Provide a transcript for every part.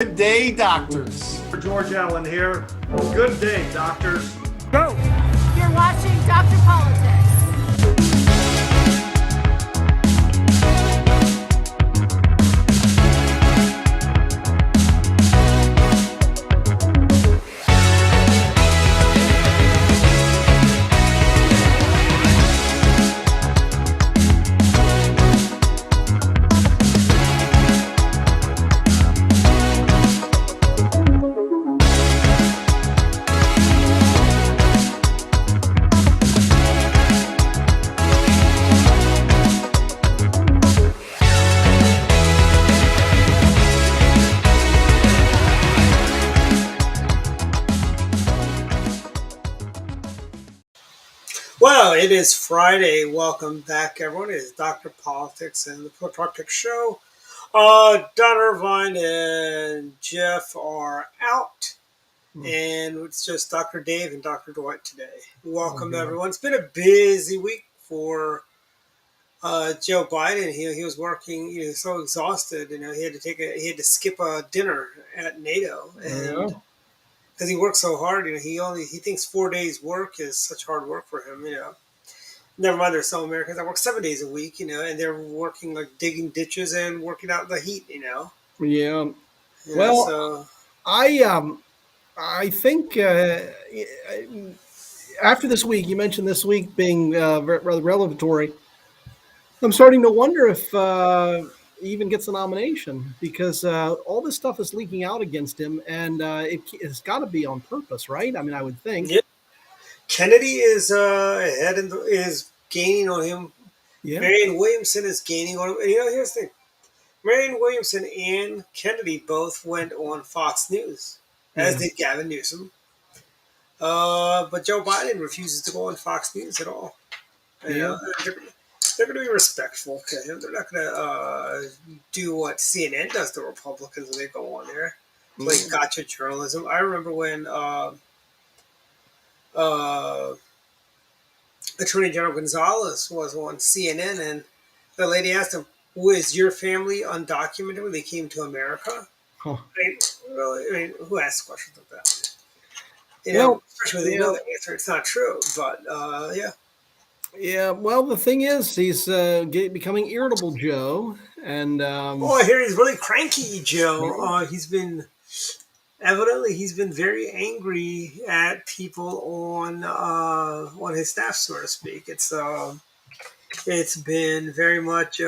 Good day, doctors. George Allen here. Good day, doctors. Go! You're watching Dr. Politics. Well, it is Friday. Welcome back, everyone. It is Dr. Politics and the Politics Show. Don Irvine and Jeff are out, and it's just Dr. Dave and Dr. Dwight today. Welcome, everyone. It's been a busy week for Joe Biden. He was working. He was so exhausted. He had to skip a dinner at NATO, and because he works so hard, he thinks 4 days work is such hard work for him. Never mind, there's some Americans that work 7 days a week, and they're working like digging ditches and working out in the heat. Yeah. So I think after this week, you mentioned this week being rather revelatory. I'm starting to wonder if he even gets a nomination because all this stuff is leaking out against him, and it's got to be on purpose, right? I mean, I would think. Yeah. Kennedy is is gaining on him. Yeah. Marianne Williamson is gaining on him. And here's the thing: Marianne Williamson and Kennedy both went on Fox News, as did Gavin Newsom. But Joe Biden refuses to go on Fox News at all. They're going to be respectful to him. They're not going to do what CNN does to Republicans when they go on there, like gotcha journalism. I remember when Attorney General Gonzalez was on CNN, and the lady asked him, "Was your family undocumented when they came to America?" Huh. Who asks questions like that? Especially when they know the answer. It's not true, but yeah. Yeah, well, the thing is, he's becoming irritable, Joe, and I hear he's really cranky, Joe. He's been very angry at people on his staff, so to speak. It's been very much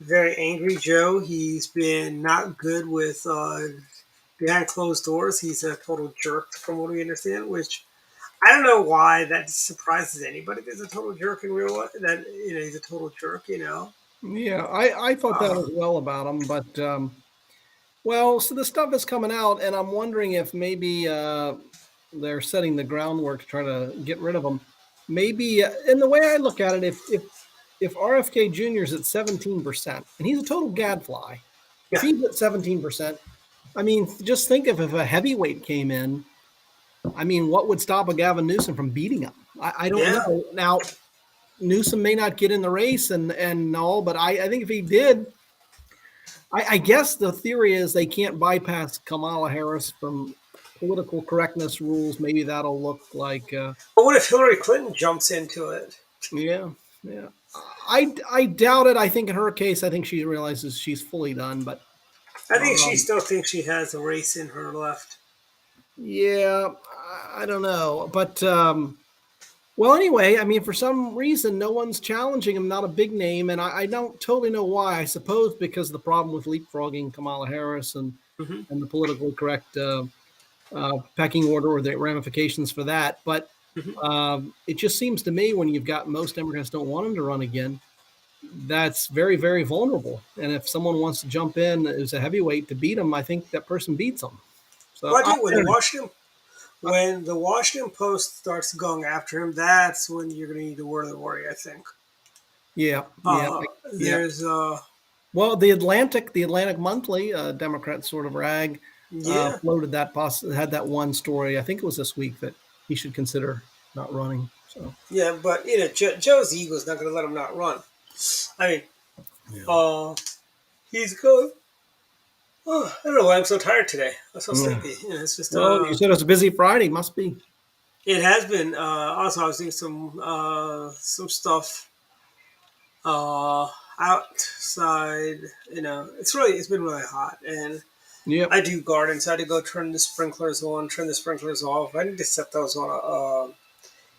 very angry, Joe. He's been not good with behind closed doors. He's a total jerk, from what we understand, which. I don't know why that surprises anybody. There's a total jerk in real life. That he's a total jerk. Yeah, I thought that as well about him, but so the stuff is coming out, and I'm wondering if maybe they're setting the groundwork to try to get rid of him. Maybe, and the way I look at it, if RFK Jr. is at 17%, and he's a total gadfly, if he's at 17%, I mean, just think if a heavyweight came in. I mean, what would stop a Gavin Newsom from beating him? I don't know. Now, Newsom may not get in the race and all, but I think if he did, I guess the theory is they can't bypass Kamala Harris from political correctness rules. Maybe that'll look like. But what if Hillary Clinton jumps into it? Yeah. I doubt it. I think in her case, I think she realizes she's fully done. But I think she still thinks she has a race in her left. Yeah, I don't know. But, anyway, I mean, for some reason, no one's challenging him, not a big name. And I don't totally know why. I suppose because of the problem with leapfrogging Kamala Harris and the politically correct pecking order or the ramifications for that. But it just seems to me when you've got most Democrats don't want him to run again, that's very, very vulnerable. And if someone wants to jump in as a heavyweight to beat him, I think that person beats him. So I think when the Washington Post starts going after him, that's when you're going to need to worry, I think. Yeah. There's the Atlantic Monthly, Democrat sort of rag, floated that had that one story. I think it was this week that he should consider not running. So yeah, but Joe's ego is not going to let him not run. I mean, he's good. Oh, I don't know why I'm so tired today. I'm so Yeah. sleepy. It's just Well, you said it's a busy Friday. Must be. it has been. Also, I was doing some stuff outside. It's been really hot, and Yep. I do gardens. I had to go turn the sprinklers on, turn the sprinklers off. I need to set those on.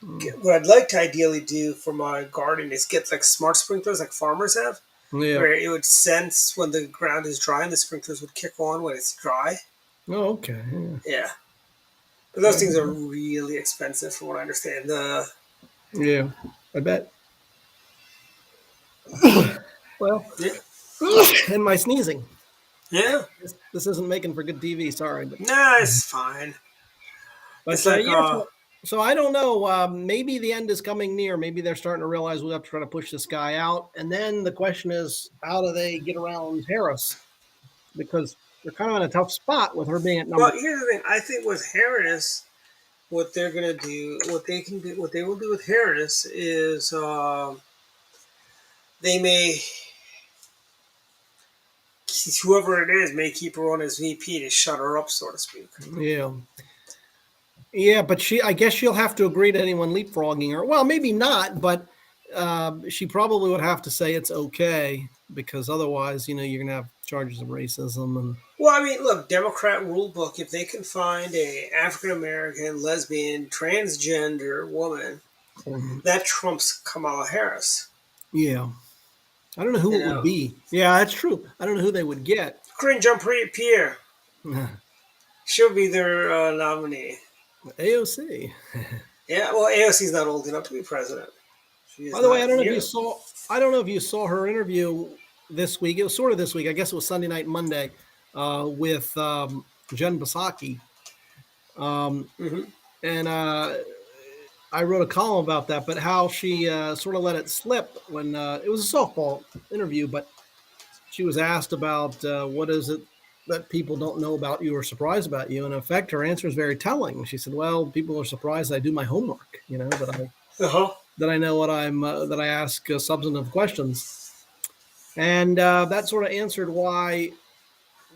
Mm. What I'd like to ideally do for my garden is get like smart sprinklers, like farmers have, Yeah. where it would sense when the ground is dry, and the sprinklers would kick on when it's dry. Oh, okay. Yeah. Yeah, but those things are really expensive, from what I understand. Yeah. I bet. Well, Yeah, and my sneezing. yeah. This isn't making for good TV. Sorry, but Nah, it's fine. It's like yeah. So I don't know. Maybe the end is coming near. Maybe they're starting to realize we have to try to push this guy out. And then the question is, how do they get around Harris? Because they're kind of in a tough spot with her being at number. well, here's the thing. I think with Harris, what they're gonna do, what they can do, what they will do with Harris is they may whoever it is may keep her on as VP to shut her up, so to speak. Yeah. Yeah, but I guess she'll have to agree to anyone leapfrogging her. Well, maybe not, but she probably would have to say it's okay because otherwise, you're gonna have charges of racism and. Well, I mean, look, Democrat rule book. If they can find a African American, lesbian, transgender woman, Mhm. that trumps Kamala Harris. Yeah, I don't know who You it would know, be. Yeah, that's true. I don't know who they would get. Corinne Jean Pierre, she'll be their nominee. AOC. Yeah, well, AOC's not old enough to be president. She is By the way, not I don't know if you here. saw. I don't know if you saw her interview this week. It was sort of this week. I guess it was Sunday night, Monday, with Jen Psaki. Hmm. And I wrote a column about that, but how she sort of let it slip when it was a softball interview, but she was asked about what is it that people don't know about you or surprised about you. And in fact, her answer is very telling. She said, well, people are surprised I do my homework, Uh-huh. that I know what that I ask substantive questions. And that sort of answered why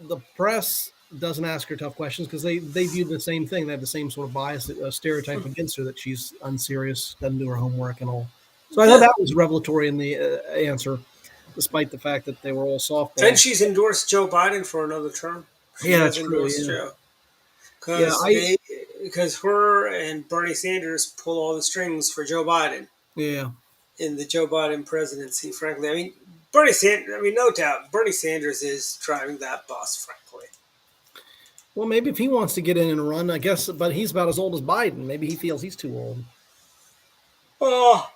the press doesn't ask her tough questions because they view the same thing. They have the same sort of bias, stereotype against her that she's unserious, doesn't do her homework and all. So I thought Yeah. that was revelatory in the answer, despite the fact that they were all And softball. she's endorsed Joe Biden for another term. She Yeah, has that's true. endorsed Yeah, Joe yeah, because her and Bernie Sanders pull all the strings for Joe Biden yeah. in the Joe Biden presidency. Frankly, I mean, Bernie Sanders. I mean, no doubt, Bernie Sanders is driving that bus. Frankly. Well, maybe if he wants to get in and run, I guess, but he's about as old as Biden. Maybe he feels he's too old. Oh,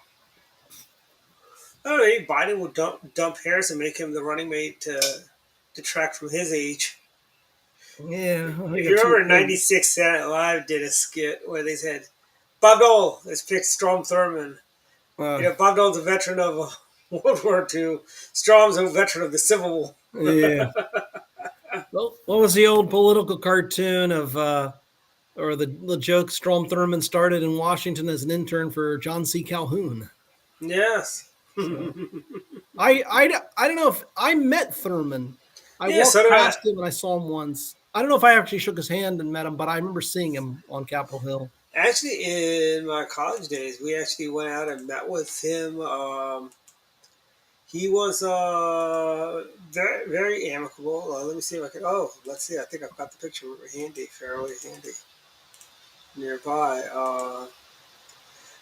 I don't know. Maybe Biden would dump Harris and make him the running mate to detract from his age. Yeah, I think If you it's too remember, in old. '96 Saturday Night Live did a skit where they said Bob Dole has picked Strom Thurmond. Bob Dole's a veteran of World War II. Strom's a veteran of the Civil War. Yeah. Well, what was the old political cartoon of, or the joke Strom Thurmond started in Washington as an intern for John C. Calhoun? Yes. So I don't know if I met Thurman. I Yeah, so walked did I. past him and I saw him once. I don't know if I actually shook his hand and met him, but I remember seeing him on Capitol Hill. Actually, in my college days, we actually went out and met with him. He was very, very amicable. Let me see if I can. Oh, let's see. I think I've got the picture handy, fairly handy nearby.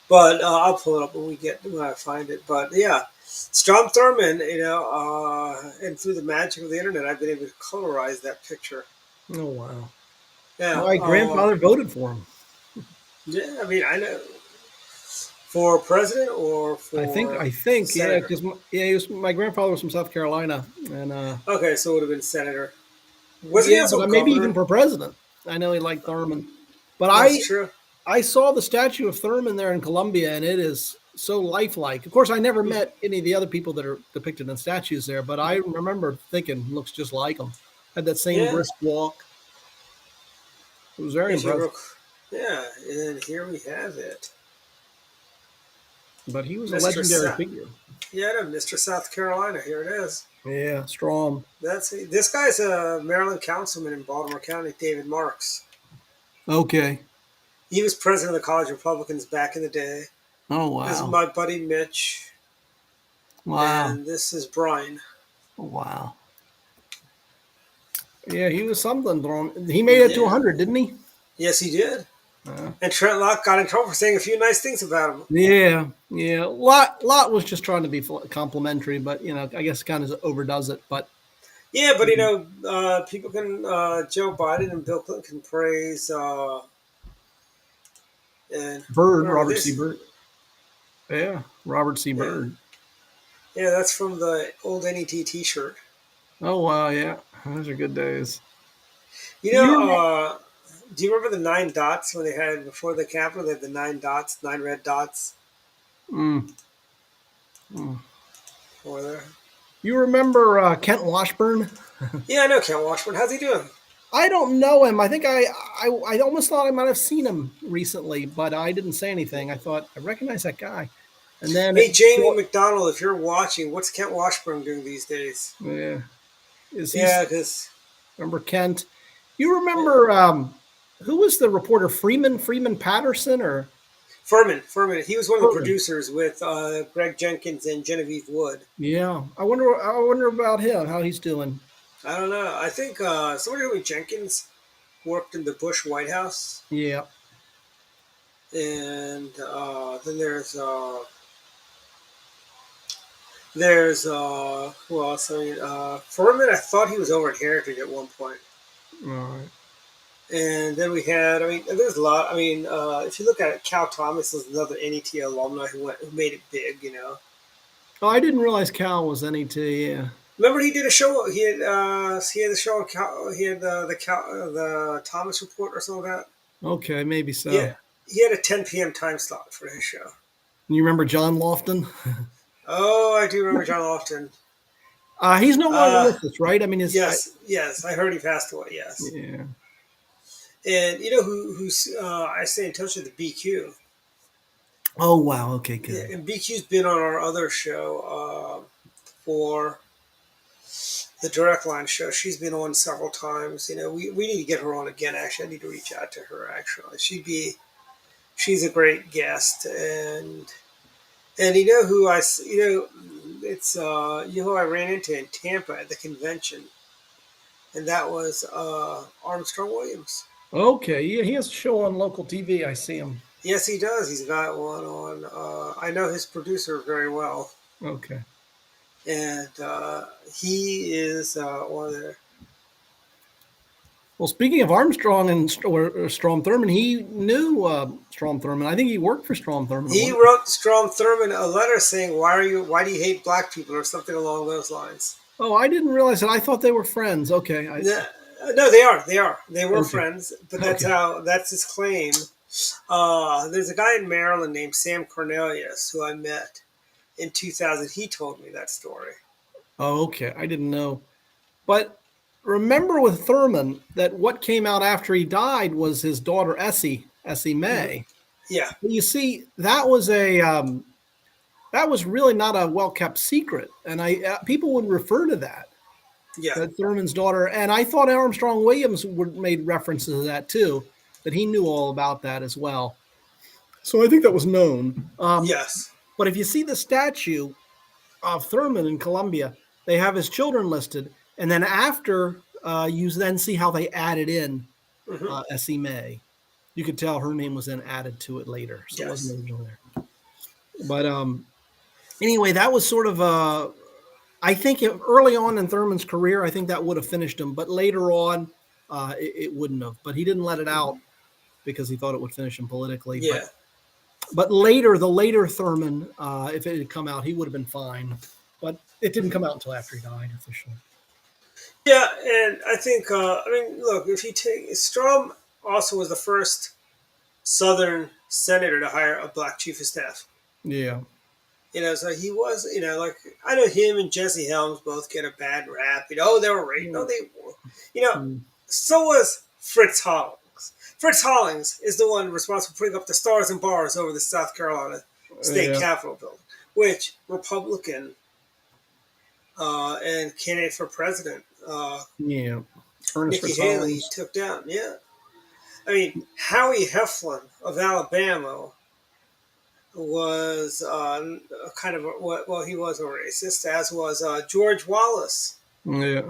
But I'll pull it up when I find it. But yeah, Strom Thurmond, and through the magic of the internet, I've been able to colorize that picture. Oh wow! Yeah, My grandfather voted for him. yeah. I mean, I know for president or for I think, yeah, senator. because my grandfather was from South Carolina, and Okay, so it would have been senator. Was he yeah, also but maybe even governor? for president. I know he liked Thurman, but That's true. I saw the statue of Thurman there in Columbia, and it is so lifelike. Of course, I never met any of the other people that are depicted in statues there, but I remember thinking, looks just like him. Had that same Yeah. brisk walk. It was very If you impressive. look, yeah, and here we have it. But he was a Mr. legendary Sa- figure. Yeah, Mr. South Carolina. Here it is. Yeah, Strom. This guy's a Maryland councilman in Baltimore County, David Marks. Okay. He was president of the College Republicans back in the day. Oh This is wow. my buddy Mitch, Wow. and this is Brian. Wow. Yeah, he was something. He made it to Yeah. 100, didn't he? Yes, he did. Uh, And Trent Locke got in trouble for saying a few nice things about him. yeah, yeah. Lot was just trying to be complimentary, but I guess kind of overdoes it. But Yeah, but people can Joe Biden and Bill Clinton can praise and Bird, remember Robert C. this. Bird. Yeah, Robert C. Yeah, Bird. yeah, that's from the old NET T-shirt. Oh wow, yeah, those are good days. You You know, remember? do you remember the 9 dots when they had before the Capitol? They had the 9 dots, 9 red dots Mm, mm. over there. You remember Kent Washburn? Yeah, I know Ken Washburn. How's he doing? I don't know him. I think I almost thought I might have seen him recently, but I didn't say anything. I thought I recognize that guy, and then Hey, Jamie McDonald, if you're watching, what's Kent Washburn doing these days? yeah, is he? Yeah, because Remember Kent? You remember who was the reporter? Freeman Patterson or Furman. He was one of the Furman? producers with Greg Jenkins and Genevieve Wood. Yeah, I wonder about him. How he's doing? I don't know. I think somebody named Jenkins worked in the Bush White House, Yeah. and then there's who else? I mean, Furman. I thought he was over at Heritage at one point, All right. and then we had. I mean, there's a lot. I mean, if you look at it, Cal Thomas is another NET alumni who made it big. Oh, I didn't realize Cal was NET. Yeah. Remember, he did a show. He had a show. He had the Thomas Report or something like that. Okay, maybe so. Yeah, he had a 10 p.m. time slot for his show. You remember John Lofton? Oh, I do remember John Lofton. He's no longer with us, right? I mean, Yes, I heard he passed away. Yes, yeah. and you know who's I stay in touch with the BQ. Oh wow. Okay, Yeah, good. and BQ's been on our other show for the Direct Line show. She's been on several times. We need to get her on again. Actually, I need to reach out to her. Actually, she's a great guest, and you know who it's who I ran into in Tampa at the convention, and that was Armstrong Williams. Okay, yeah, he has a show on local TV. I see him. Yes, he does. He's got one on. I know his producer very well, Okay. and he is one of the. Well, speaking of Armstrong and Strom Thurmond, he knew Strom Thurmond. I think he worked for Strom Thurmond. He wrote Strom Thurmond a letter saying, "Why do you hate black people?" or something along those lines. Oh, I didn't realize that. I thought they were friends. Okay. No, they are. They were Okay. friends, but Okay. that's his claim. There's a guy in Maryland named Sam Cornelius who I met in 2000. He told me that story. Oh, okay. I didn't know. But remember with Thurman that what came out after he died was his daughter Essie May. Yeah, You see, that was really not a well kept secret, and people would refer to that yeah, Thurman's daughter, and I thought Armstrong Williams made references to that too, that he knew all about that as well. So I think that was known. yes, But if you see the statue of Thurman in Columbia, they have his children listed, and then after you then see how they added in hmm Essie May. You could tell her name was then added to it later, so it yes, wasn't originally there. But anyway, that was sort of I think early on in Thurman's career, I think that would have finished him, but later on, it wouldn't have. But he didn't let it out because he thought it would finish him politically. yeah, But later, the later Thurman, if it had come out, he would have been fine. But it didn't come out until after he died officially. yeah. And I think look, if you take Strom also was the first Southern senator to hire a black chief of staff. Yeah. So he was, like I know him and Jesse Helms both get a bad rap. Oh, they were raped. No, they were. Mm. So was Fritz Hollings. Fritz Hollings is the one responsible for putting up the stars and bars over the South Carolina State Yeah. Capitol building, which Republican and candidate for president. Yeah. Ernest Nikki Haley he Gonzalez. took down. Yeah, I mean Howie Heflin of Alabama was kind of well, he was a racist, as was George Wallace, Yeah.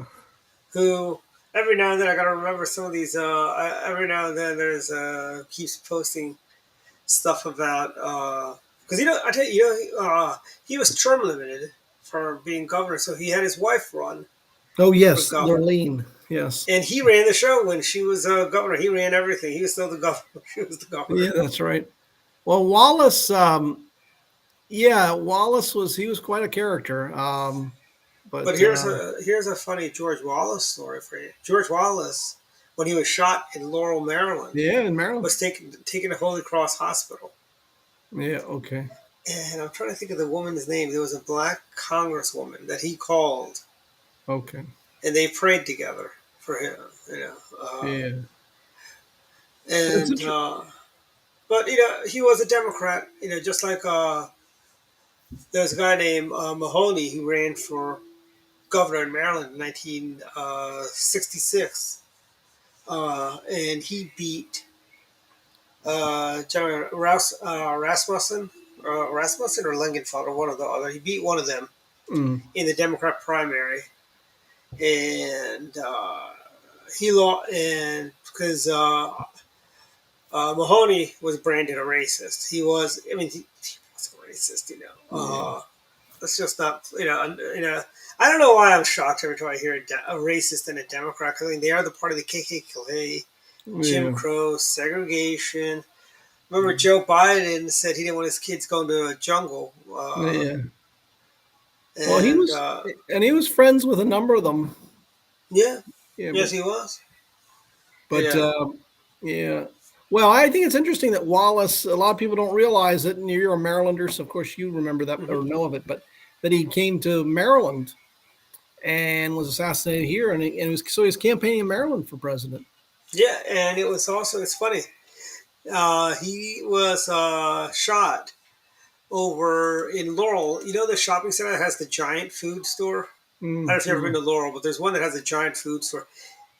who every now and then I got to remember some of these. Every now and then there's keeps posting stuff about because I tell you, he was term limited for being governor, so he had his wife run Oh for yes, governor, Lurleen. Yes. and he ran the show when she was governor. He ran everything. He was still the governor. She was the Yeah, governor. that's right. Well, Wallace. Yeah, Wallace was he was quite a character. But But here's a funny George Wallace story for you. George Wallace, when he was shot in Laurel, Maryland, yeah, in Maryland. was taken to Holy Cross Hospital. Yeah. Okay. And I'm trying to think of the woman's name. There was a black congresswoman that he called, Okay. and they prayed together for him. Yeah. It's And interesting. but he was a Democrat. Just like there's a guy named Mahoney who ran for governor in Maryland in 1966, and he beat John Rasmussen or Lingenfeld or one of the other. He beat one of them Mm, in the Democrat primary, and he lost, and because Mahoney was branded a racist. He was. I mean, he was a racist. yeah. Let's just not. I don't know why I'm shocked every time I hear a racist and a Democrat. I mean, they are the part of the KKK, Jim Yeah. Crow, segregation. Remember, Joe Biden said he didn't want his kids going to a jungle, Yeah. Well, and he was friends with a number of them. yeah, Yeah, yes, he was. but Yeah. yeah. Well, I think it's interesting that Wallace. A lot of people don't realize it, and you're a Marylander, so of course you remember that Hmm. or know of it. But that he came to Maryland and was assassinated here, so he was campaigning in Maryland for president. Yeah, and it was also it's funny. He was shot over in Laurel. You know the shopping center that has the giant food store? I don't know if you've ever been Mm, to Laurel, but there's one that has a giant food store.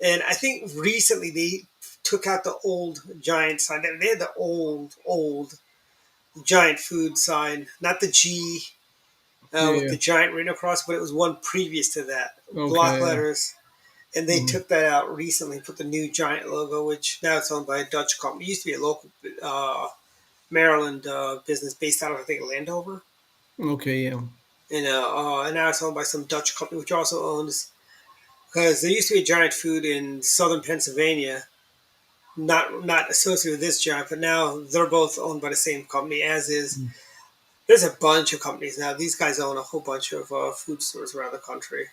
And I think recently they took out the old giant sign. They had the old giant food sign, not the G with yeah. the giant written across, but it was one previous to that, block Okay. letters. And they Mm, took that out recently, put the new giant logo, which now it's owned by a Dutch company. It used to be a local Maryland business based out of, I think, Landover. okay. Yeah. And now it's owned by some Dutch company, which also owns, because there used to be a giant food in southern Pennsylvania, not associated with this giant, but now they're both owned by the same company, as is. Mm. There's a bunch of companies now. These guys own a whole bunch of food stores around the country.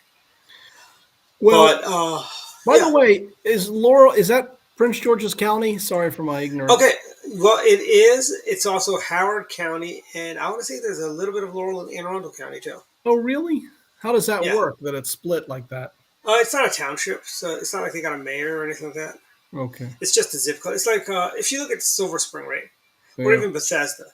Well, But by the yeah, way, is Laurel? Is that Prince George's County? Sorry for my okay. ignorance. Well, it is. It's also Howard County, and I want to say there's a little bit of Laurel in Anne Arundel County too. Oh, really? How does that Yeah, work? That it's split like that? it's not a township, so it's not like they got a mayor or anything like that. Okay. It's just a zip code. It's like if you look at Silver Spring, right, or Yeah. even Bethesda.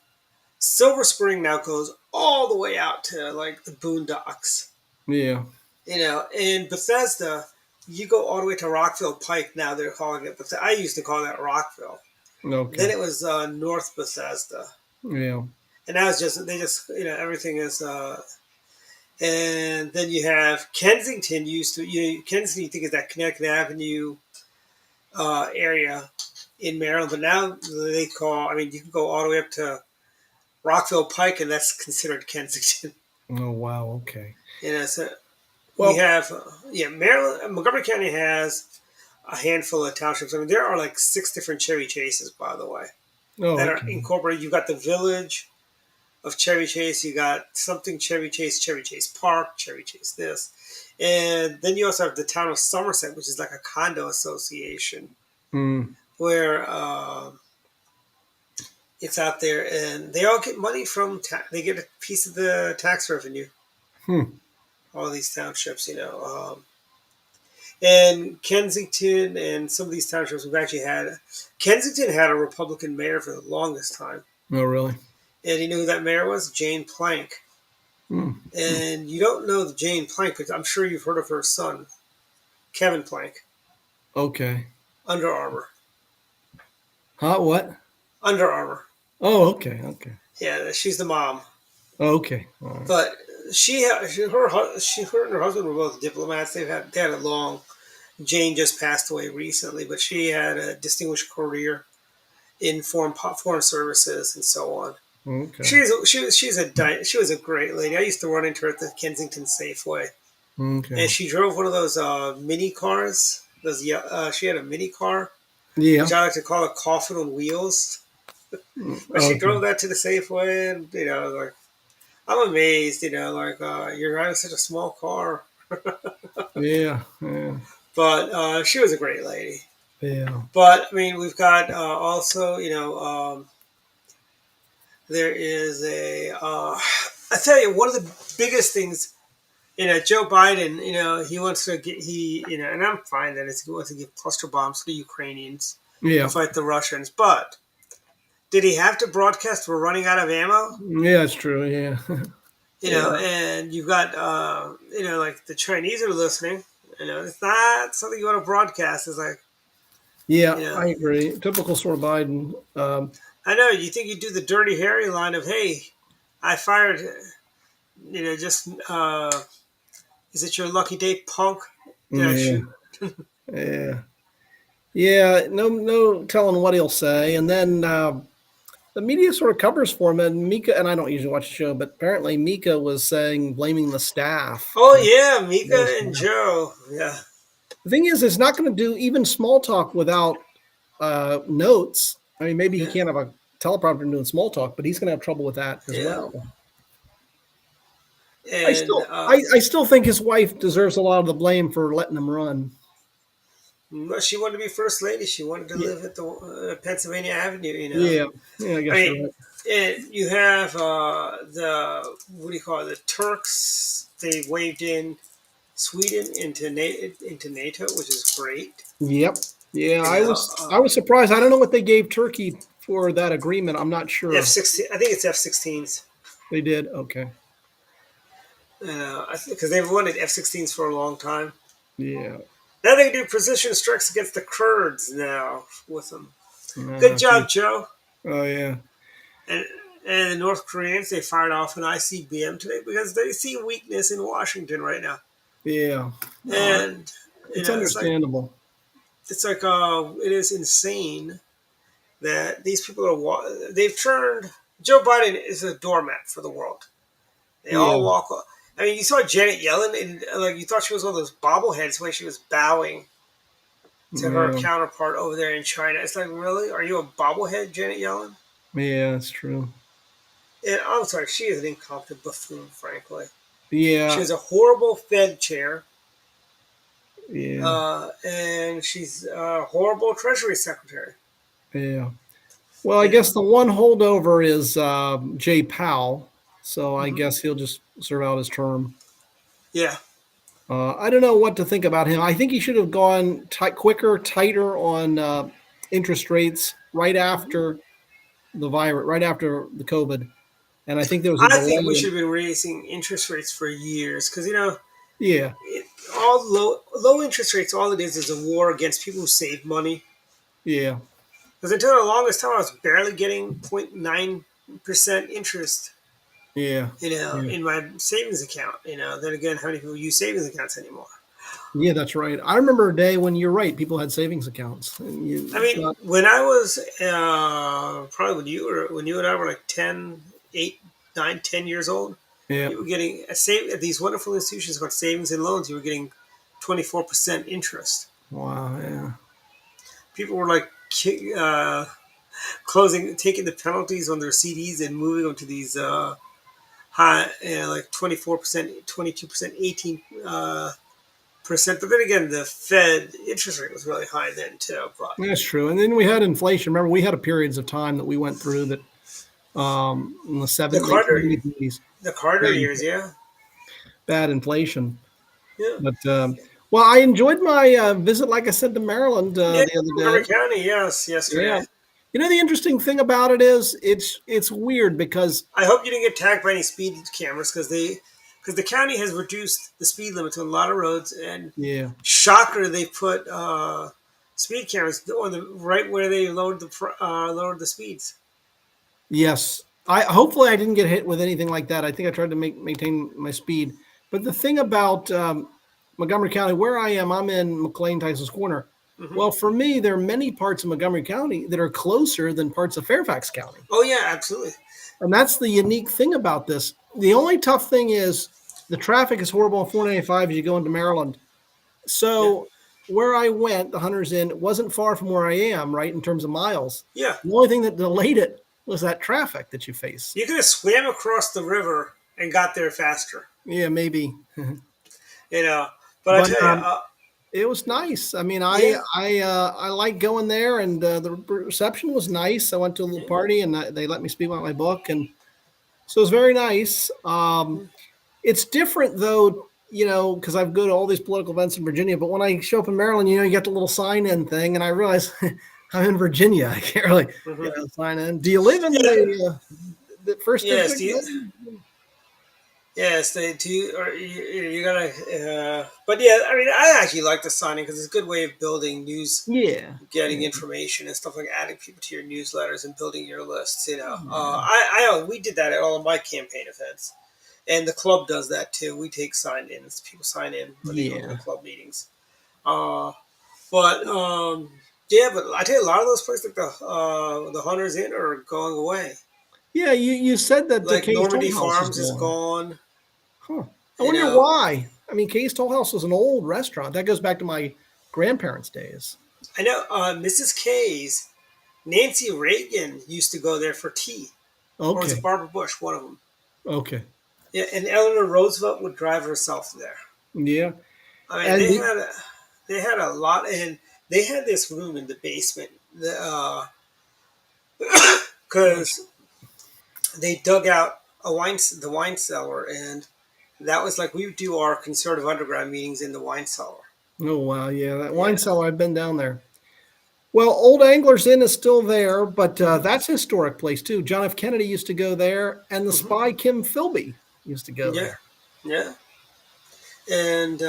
Silver Spring now goes all the way out to like the Boondocks. Yeah. In Bethesda, you go all the way to Rockville Pike. Now they're calling it Bethesda. I used to call that Rockville. Okay. Then it was North Bethesda, Yeah. and now it's just everything is. And then you have Kensington. Kensington, you think is that Connecticut Avenue area in Maryland, but now they call. I mean, you can go all the way up to Rockville Pike, and that's considered Kensington. Oh, wow. Okay. So we Well. have, Maryland, Montgomery County has a handful of townships. I mean, there are like 6 different Chevy Chases, by the way, Oh, that are okay. incorporated. You've got the village of Chevy Chase, you got something Chevy Chase Park, Chevy Chase this. And then you also have the town of Somerset, which is like a condo association Mm, where it's out there, and they all get money from they get a piece of the tax revenue. hmm. All these townships. And Kensington and some of these townships we've actually had. Kensington had a Republican mayor for the longest time. Oh, really? And you know who that mayor was? Jane Plank. Mm. And you don't know the Jane Plank, but I'm sure you've heard of her son, Kevin Plank, Okay. Under Armour. Huh? What? Under Armour. Oh, okay. Okay. Yeah, she's the mom. Okay. All right. But her and her husband were both diplomats. They had a long. Jane just passed away recently, but she had a distinguished career in foreign services and so on. Okay. She was a great lady. I used to run into her at the Kensington Safeway, Okay. and she drove one of those mini cars. She had a mini car, Yeah. which I like to call a coffin on wheels. But she Okay. drove that to the Safeway, and like I'm amazed. You're driving such a small car, Yeah. Yeah. but she was a great lady. Yeah. But I mean, we've got also, there is I tell you, one of the biggest things, Joe Biden, he wants to get, and I'm fine that he wants to give cluster bombs to the Ukrainians Yeah. to fight the Russians. But did he have to broadcast we're running out of ammo? Yeah, that's true. Yeah. And you've got, like the Chinese are listening. It's not something you want to broadcast. It's like, Yeah, you know, I agree. Typical sort of Biden. I know you think you do the Dirty Harry line of, "Hey, I fired," just is it your lucky day, punk? Did I Yeah. shoot? Yeah. Yeah. No telling what he'll say. And then the media sort of covers for him. And Mika, and I don't usually watch the show, but apparently Mika was blaming the staff. Oh yeah, Mika and Joe. Yeah, The thing is, it's not going to do even small talk without notes. I mean, maybe he Yeah. can't have a teleprompter doing small talk, but he's going to have trouble with that as Yeah. well. and I still think his wife deserves a lot of the blame for letting him run. she wanted to be first lady. She wanted to Yeah. live at the Pennsylvania Avenue. Yeah, I guess I you're mean, right. and you have the what do you call it? The Turks. They waved in Sweden into NATO, which is great. Yep. Yeah, I Yeah, was surprised. I don't know what they gave Turkey for that agreement. I'm not sure. F-16. I think it's F-16s. They did. Okay. Because they've wanted F-16s for a long time. Yeah. Now they can do precision strikes against the Kurds now with them. Uh, Good job, Joe. Oh yeah. And the North Koreans, they fired off an ICBM today because they see weakness in Washington right now. Yeah. No, And it's understandable. It's like it is insane that these people they've turned. Joe Biden is a doormat for the world. They all walk. I mean, you saw Janet Yellen, and like you thought she was one of those bobbleheads when she was bowing to her counterpart over there in China. It's like, really? Are you a bobblehead, Janet Yellen? Yeah, that's true. And I'm sorry, she is an incompetent buffoon, frankly. Yeah. She was a horrible Fed chair. Yeah. And she's a horrible Treasury Secretary. Yeah. Well, I guess the one holdover is Jay Powell. So I guess he'll just serve out his term. Yeah. I don't know what to think about him. I think he should have gone tighter on interest rates right after the virus, right after the COVID. And I think there was a I think we delay. should have been raising interest rates for years because, Yeah. all low interest rates, all it is a war against people who save money. Yeah. Because until the longest time, I was barely getting 0.9% interest. Yeah. In my savings account. Then again, how many people use savings accounts anymore? Yeah, that's right. I remember a day when you're right. People had savings accounts. And when I was probably when you and I were like 10, 8, 9, 10 years old, yeah. you were getting at these wonderful institutions called savings and loans. You were getting 24% interest. Wow. Yeah. People were like taking the penalties on their CDs and moving them to these high, like 24%, 22%, 18%. But then again, the Fed interest rate was really high then too. But That's true. And then we had inflation. Remember, we had periods of time that we went through that in the 70s, the Carter years, yeah. Bad inflation. Yeah. But well, I enjoyed my visit, like I said, to Maryland the other day. Montgomery County, yes, yesterday. Yeah. You know, the interesting thing about it is it's weird because I hope you didn't get tagged by any speed cameras because the county has reduced the speed limit to a lot of roads, and yeah. shocker, they put speed cameras on the right where they lowered the speeds. Yes. I hopefully I didn't get hit with anything like that. I think I tried to maintain my speed. But the thing about Montgomery County, where I am, I'm in McLean Tyson's Corner. Hmm. Well, for me, there are many parts of Montgomery County that are closer than parts of Fairfax County. Oh yeah, absolutely. And that's the unique thing about this. The only tough thing is the traffic is horrible on 495 as you go into Maryland. Yeah, So where I went, the Hunter's Inn, wasn't far from where I am, right, in terms of miles. yeah. The only thing that delayed it was that traffic that you face. You could have swam across the river and got there faster. Yeah, maybe. You know, but I But tell you, it was nice. I mean, yeah, I like going there, and the reception was nice. I went to a little yeah. party, and they let me speak about my book, and so it was very nice. It's different though, you know, because I've go to all these political events in Virginia. But when I show up in Maryland, you know, you get the little sign-in thing, and I realize I'm in Virginia. I can't really, Mhm. sign in. Do you live in Yeah. the first Yes, district? yes, they do. Or you gotta. But yeah, I mean, I actually like the signing because it's a good way of building news, Yeah. getting information and stuff like adding people to your newsletters and building your lists. Yeah. We did that at all of my campaign events, and the club does that too. We take sign-ins. People sign in when they go to the Yeah. club meetings. Uh, but yeah, but I tell you, a lot of those places, like the Hunters Inn, are going away. Yeah, you said that the Like Kay's Toll Normandy House is Farms is gone. gone. Huh. I You wonder know, why. I mean, Kay's Toll House was an old restaurant. That goes back to my grandparents' days. I know Mrs. K's. Nancy Reagan used to go there for tea, or was it Okay. Barbara Bush? One of them. Okay. Yeah, and Eleanor Roosevelt would drive herself there. Yeah. I mean, And they had a lot, and they had this room in the basement, because they dug out the wine cellar, and that was like we would do our conservative underground meetings in the wine cellar. oh wow, yeah, that wine Yeah. cellar. I've been down there. Well, Old Anglers Inn is still there, but Hmm. that's a historic place too. John F. Kennedy used to go there, and the Hmm. spy Kim Philby used to go Yeah. there. Yeah. And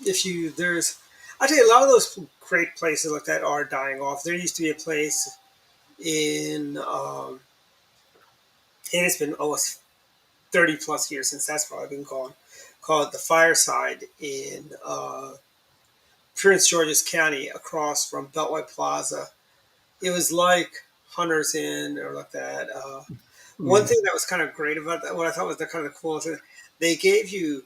if you there's, I tell you, a lot of those great places like that are dying off. There used to be a place in, and it's been almost 30 plus years since that's probably been gone, called the Fireside in Prince George's County, across from Beltway Plaza. It was like Hunter's Inn or like that. One Yeah, thing that was kind of great about that, what I thought was the kind of the coolest thing, they gave you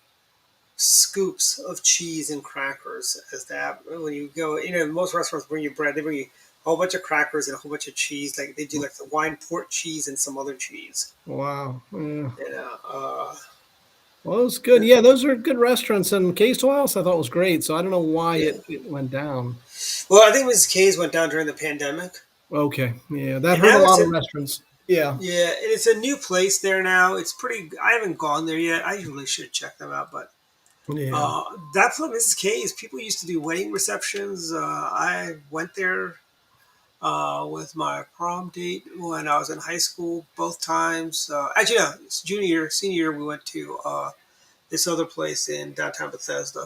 scoops of cheese and crackers as that when you go. You know, most restaurants bring you bread. They bring you a whole bunch of crackers and a whole bunch of cheese. Like they do, like the wine port cheese and some other cheese. wow. Yeah. You know, Well, it was good. Yeah, those are good restaurants. And Kay's Toll House, I thought was great. So I don't know why yeah. it went down. Well, I think Mrs. K's went down during the pandemic, Okay, yeah, that and hurt a now it's lot a, of restaurants. Yeah, yeah, and it's a new place there now. It's pretty. I haven't gone there yet. I really should check them out, but yeah. that's what Mrs. K's. People used to do wedding receptions. I went there with my prom date when I was in high school both times. Actually, no, it's junior year, senior year, we went to this other place in downtown Bethesda.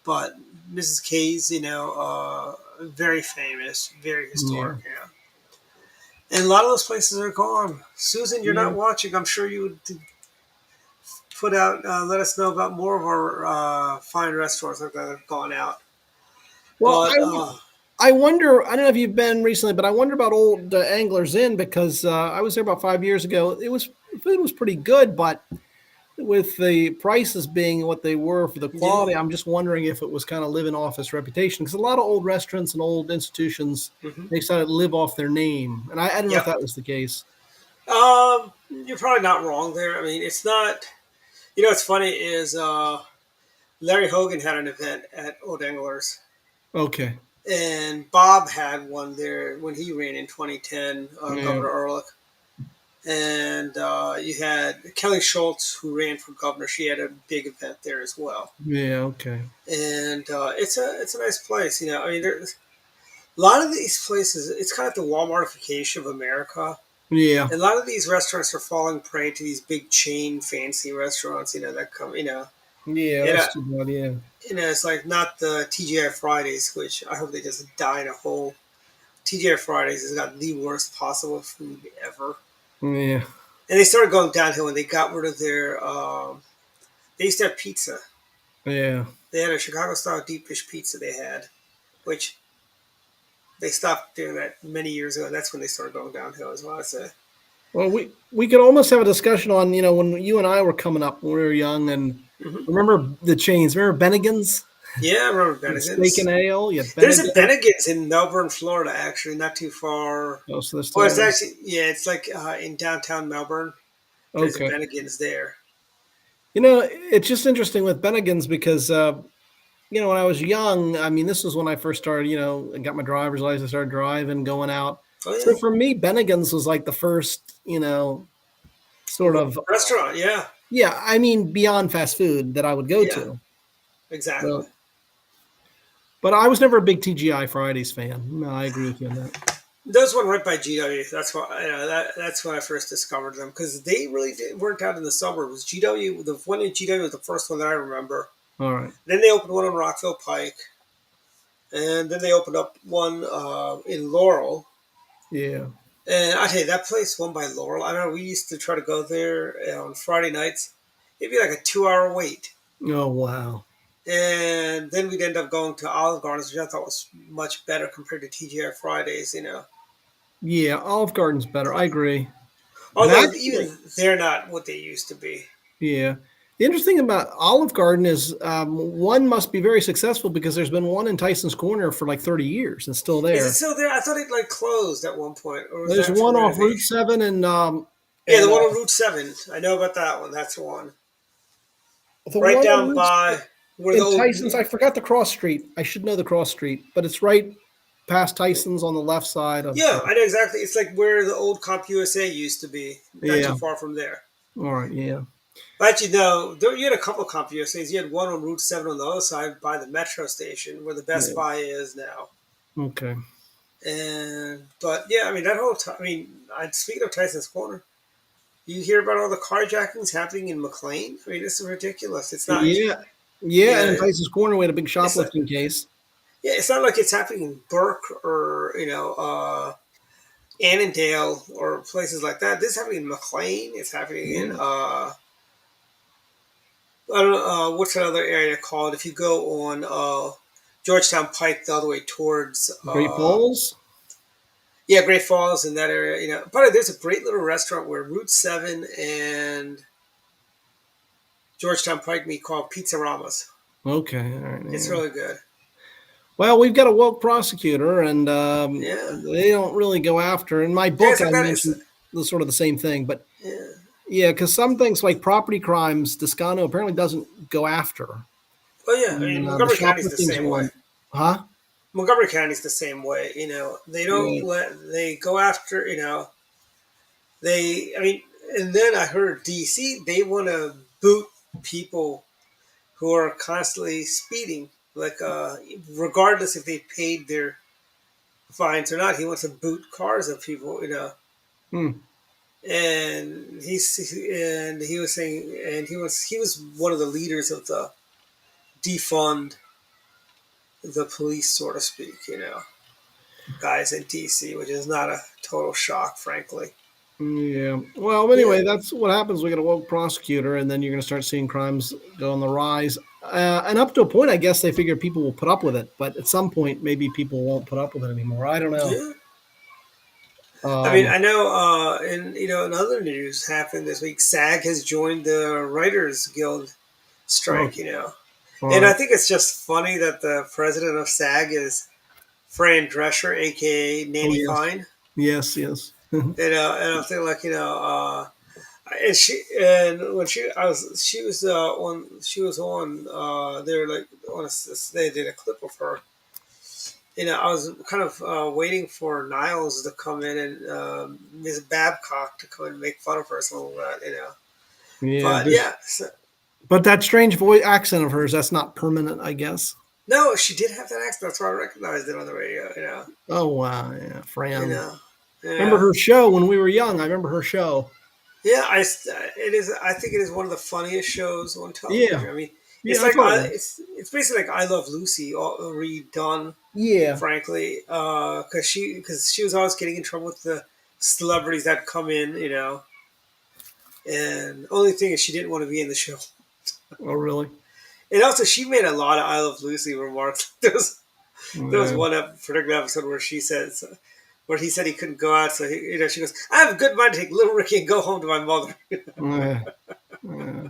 But Mrs. K's, very famous, very Yeah. historic, yeah. And a lot of those places are gone. Susan, you're Yeah. not watching. I'm sure you would put out, let us know about more of our fine restaurants that have gone out. Well, But I wonder. I don't know if you've been recently, but I wonder about Old Anglers Inn because I was there about 5 years ago. It was food was pretty good, but with the prices being what they were for the yeah, quality, I'm just wondering if it was kind of living off its reputation because a lot of old restaurants and old institutions hmm, they decided to live off their name, and I don't know if yep. that was the case. You're probably not wrong there. I mean, it's not. You know, what's funny is Larry Hogan had an event at Old Anglers, Okay. and Bob had one there when he ran in 2010, Yeah. Governor Ehrlich. And you had Kelly Schultz, who ran for governor. She had a big event there as well. Yeah. Okay. And it's a nice place. You know, I mean, there's A lot of these places, it's kind of the Walmartification of America. Yeah. And a lot of these restaurants are falling prey to these big chain fancy restaurants, that come, Yeah, you know, that's too bad. Yeah. it's like not the TGI Fridays, which I hope they just die in a hole. TGI Fridays has got the worst possible food ever. Yeah. And they started going downhill when they got rid of their, they used to have pizza. Yeah. They had a Chicago style deep dish pizza they had, which they stopped doing that many years ago. And that's when they started going downhill as well. I say. Well, we could almost have a discussion on, when you and I were coming up when we were young, and Hmm. remember the chains. Remember Bennigan's? Yeah, I remember You had Steak and Bennigan's. Ale. You had There's a Bennigan's. Bennigan's in Melbourne, Florida, actually, not too far. Oh, so there's Well, still it's actually, yeah, it's like in downtown Melbourne. There's a okay. Bennigan's there. It's just interesting with Bennigan's because when I was young, I mean, this was when I first started, and got my driver's license, started driving, going out. Oh, So yeah. for me, Bennigan's was like the first, sort of, Restaurant, yeah. yeah, I mean, beyond fast food that I would go Yeah, to. exactly. So, but I was never a big TGI Fridays fan. No, I agree with you on that. Those one right by GW. That's why that's when I first discovered them because they really weren't out in the suburbs. GW, the one in GW was the first one that I remember. All right. Then they opened one on Rockville Pike, and then they opened up one in Laurel. Yeah. And I tell you, that place, one by Laurel. I remember we used to try to go there on Friday nights. It'd be like a 2 hour wait, Oh, wow. and then we'd end up going to Olive Gardens, which I thought was much better compared to TGI Fridays. Yeah, Olive Garden's better. I agree. And Although actually, even they're not what they used to be. yeah. The interesting thing about Olive Garden is one must be very successful because there's been one in Tyson's Corner for like 30 years and still Is it there. still there? I thought it like closed at one point, or was There's that for one off Route renovation? 7 and Yeah, the one on Route 7. I know about that one. That's the one. the Right one on down Route by where the in old. Tyson's. I forgot the cross street. I should know the cross street, but it's right past Tyson's on the left side of. Yeah, I know exactly. It's like where the old CompUSA used to be. Not too Yeah. far from there. All right. Yeah. But actually, no, you had a couple of CompUSAs. You had one on Route 7 on the other side by the metro station where the Best Yeah. Buy is now. Okay. But yeah, I mean, that whole time. I mean, speaking of Tyson's Corner, you hear about all the carjackings happening in McLean? I mean, this is ridiculous. It's not. Yeah. Yeah. And Yeah, in Tyson's Corner, we had a big it's not, shoplifting case. yeah, it's not like it's happening in Burke or Annandale or places like that. This is happening in McLean. It's happening in Yeah. I don't know what's that other area called. If you go on Georgetown Pike the other way towards Great Falls. yeah, Great Falls in that area. But there's a great little restaurant where Route 7 and Georgetown Pike meet called Pizzaramas. Okay. All right. It's Yeah. really good. Well, we've got a woke prosecutor, and Yeah, they don't really go after. In my yeah, book, it's like I that. mentioned the sort of the same thing, but Yeah. yeah, because some things like property crimes, Descano apparently doesn't go after. Oh yeah, I mean And the Montgomery County's the shoplifting's same way. one, huh? Montgomery County's the same way. They don't Yeah, they go after. I mean, and then I heard DC they want to boot people who are constantly speeding, like regardless if they paid their fines or not. He wants to boot cars of people. hmm, And he was saying, and he was one of the leaders of the defund the police, so to speak. Guys in DC, which is not a total shock, frankly. yeah. Well, Yeah, anyway, that's what happens. We get a woke prosecutor, and then you're going to start seeing crimes go on the rise. And up to a point, I guess they figure people will put up with it, but at some point, maybe people won't put up with it anymore. I don't know. yeah. I mean, Um, I know, in other news happened this week. SAG has joined the Writers Guild oh, strike. all And I right. think it's just funny that the president of SAG is Fran Drescher, aka Oh, Nanny yes, Fine. yes, yes. And I'm thinking like, and when she was on they're like they did a clip of her. I was kind of waiting for Niles to come in and Ms. Babcock to come in and make fun of her or something like that. Yeah, But yeah, so, but that strange voice accent of hers, that's not permanent, I guess. No, she did have that accent. That's why I recognized it on the radio. Oh wow, yeah, You Fran. know, Remember yeah, her show when we were young? I remember her show. yeah. It is. I think it is one of the funniest shows on Yeah, television. I mean, yeah, it's I like thought it was. it's basically like I Love Lucy, all redone. Yeah. Frankly, because she was always getting in trouble with the celebrities that come in. And only thing is she didn't want to be in the show. Oh really? And also, she made a lot of I Love Lucy remarks. There was Yeah. one particular episode where she says, where he said he couldn't go out, so she goes, "I have a good mind to take little Ricky and go home to my mother." Yeah. Yeah.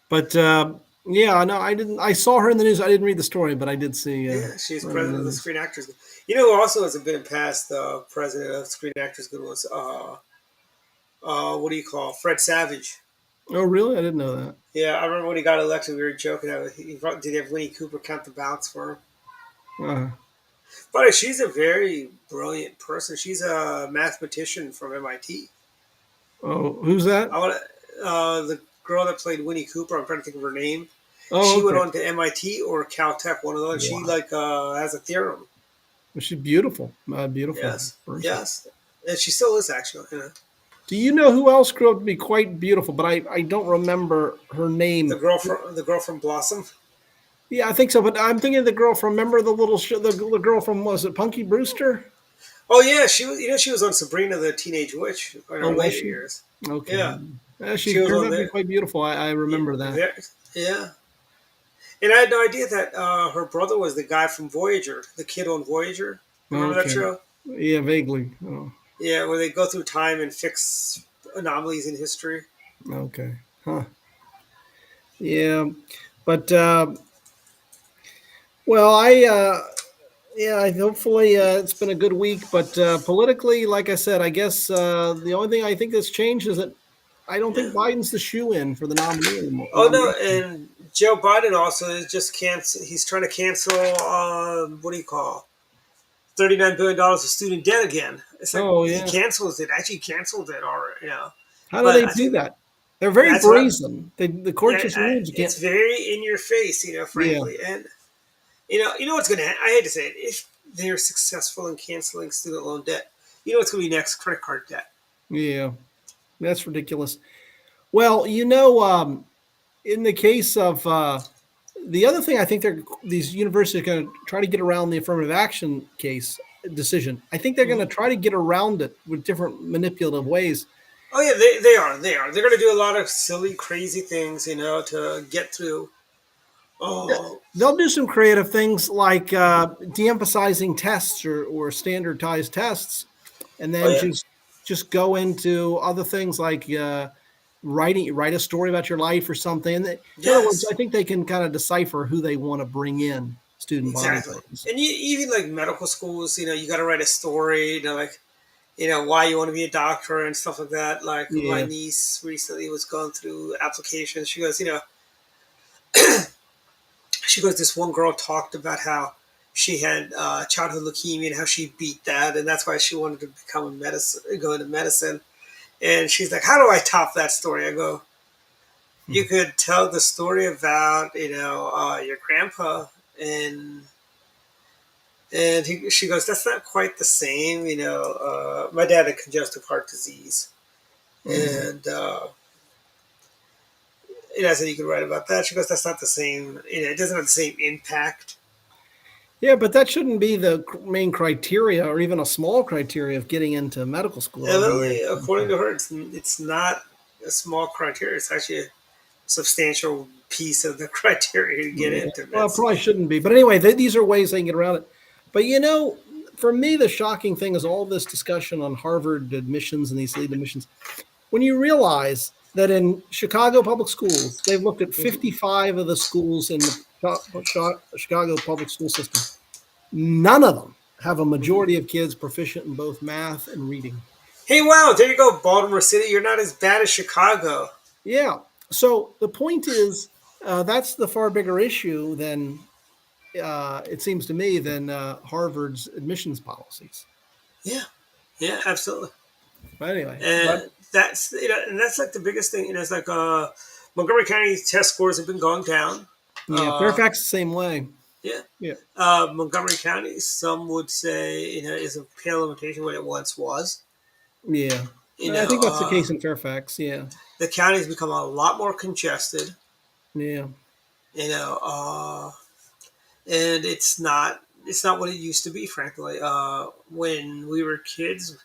But yeah, no, I didn't. I saw her in the news. I didn't read the story, but I did see Yeah, she's her in the president of the news. Screen Actors Guild. You know who also has been past president of Screen Actors Guild was what do you call Fred Savage. Oh, really? I didn't know that. Yeah, I remember when he got elected, we were joking. Did he have Winnie Cooper count the ballots for him? Uh, But she's a very brilliant person. She's a mathematician from MIT. oh, who's that? I want the girl that played Winnie Cooper. I'm trying to think of her name. Oh, She went okay. on to MIT or Caltech, one of those. She Wow. has a theorem. She's beautiful. Beautiful Yes, person. yes, and she still is actually. Do you know who else grew up to be quite beautiful? But I don't remember her name. The girl from Blossom. Yeah, I think so. But I'm thinking of the girl from. Remember the little the girl from, was it Punky Brewster? Oh yeah, she was. She was on Sabrina the Teenage Witch in Oh, her was later she? years. Okay. Yeah, She she was turned on out to be there. quite beautiful. I Yeah, remember that. yeah. And I had no idea that her brother was the guy from Voyager, the kid on Voyager. Remember that Okay. show? Yeah, vaguely. Oh, Yeah, where they go through time and fix anomalies in history. okay. Huh. Yeah. But well, yeah, hopefully it's been a good week. But politically, like I said, I guess the only thing I think that's changed is that I don't Yeah. think Biden's the shoe in for the nominee anymore. Oh no, Nomination. and Joe Biden also is just cancel. He's trying to cancel. What do you call? $39 billion of student debt again. It's like Oh he yeah. cancels it. Actually, canceled it already. How do But they I do think that? They're very that's what. brazen. The court Yeah, just rules you can't. it's very in your face. Yeah. Frankly, and what's going to. I hate to say it. If they're successful in canceling student loan debt, you know what's going to be next? Credit card debt. Yeah. That's ridiculous. Well, in the case of the other thing, I think these universities are going to try to get around the affirmative action case decision. I think they're going to Mhm. try to get around it with different manipulative ways. Oh yeah, they are. They are. They're going to do a lot of silly, crazy things, to get through. Oh, They'll do some creative things like de-emphasizing tests or standardized tests, and oh then yeah. just go into other things like write a story about your life or something. In other words, Yes. I think they can kind of decipher who they want to bring in student body Exactly. parties. And even like medical schools, you got to write a story, like, why you want to be a doctor and stuff like that. Like my Yeah. niece recently was going through applications. She goes, this one girl talked about how she had childhood leukemia and how she beat that. And that's why she wanted to go into medicine. And she's like, how do I top that story? I go, you could tell the story about, your grandpa and she goes, that's not quite the same. My dad had congestive heart disease, Mhm. and I said you could write about that. She goes, that's not the same. It doesn't have the same impact. Yeah, but that shouldn't be the main criteria or even a small criteria of getting into medical school. And really, according to her, it's not a small criteria. It's actually a substantial piece of the criteria to get Yeah. into Well, it medicine. probably shouldn't be. But anyway, these are ways they can get around it. But for me, the shocking thing is all this discussion on Harvard admissions and these elite admissions. When you realize that in Chicago public schools, they've looked at Mhm. 55 of the schools in the Chicago public school system. None of them have a majority of kids proficient in both math and reading. Hey, wow, there you go, Baltimore City. You're not as bad as Chicago. Yeah. So the point is, that's the far bigger issue than it seems to me than Harvard's admissions policies. Yeah, yeah, absolutely. But anyway, And that's like the biggest thing. It's like Montgomery County test scores have been going down. yeah, Uh, Fairfax the same way. Yeah. Yeah. Montgomery County, some would say, is a pale imitation what it once was. Yeah. You I know, think that's the case in Fairfax. Yeah. the county's become a lot more congested. Yeah. You know, and it's not what it used to be. Frankly, when we were kids,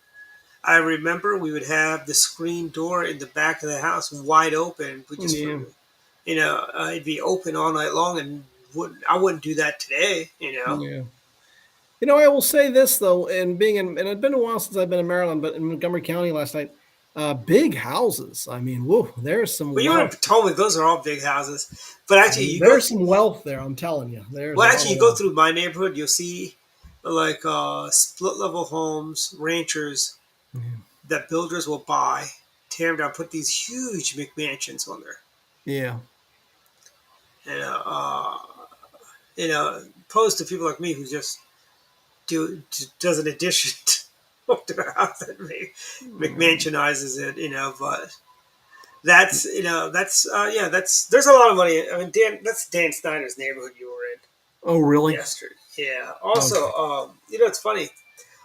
I remember we would have the screen door in the back of the house wide open. We just, Yeah. it'd be open all night long, and I wouldn't do that today. Yeah. I will say this though, and and it's been a while since I've been in Maryland, but in Montgomery County last night, big houses. I mean, whoa, there's some Well, you would wealth. have told me those are all big houses, but I actually, mean, there's some wealth there. I'm telling you, there's a lot you of go wealth. through my neighborhood, you'll see like split level homes, ranchers that builders will buy, tear them down, put these huge McMansions on there. Yeah. And opposed to people like me who just does an addition to their house that McMansionizes it, but that's there's a lot of money. I mean, that's Dan Snyder's neighborhood you were in Oh, really? yesterday. Yeah. Also, Okay. it's funny.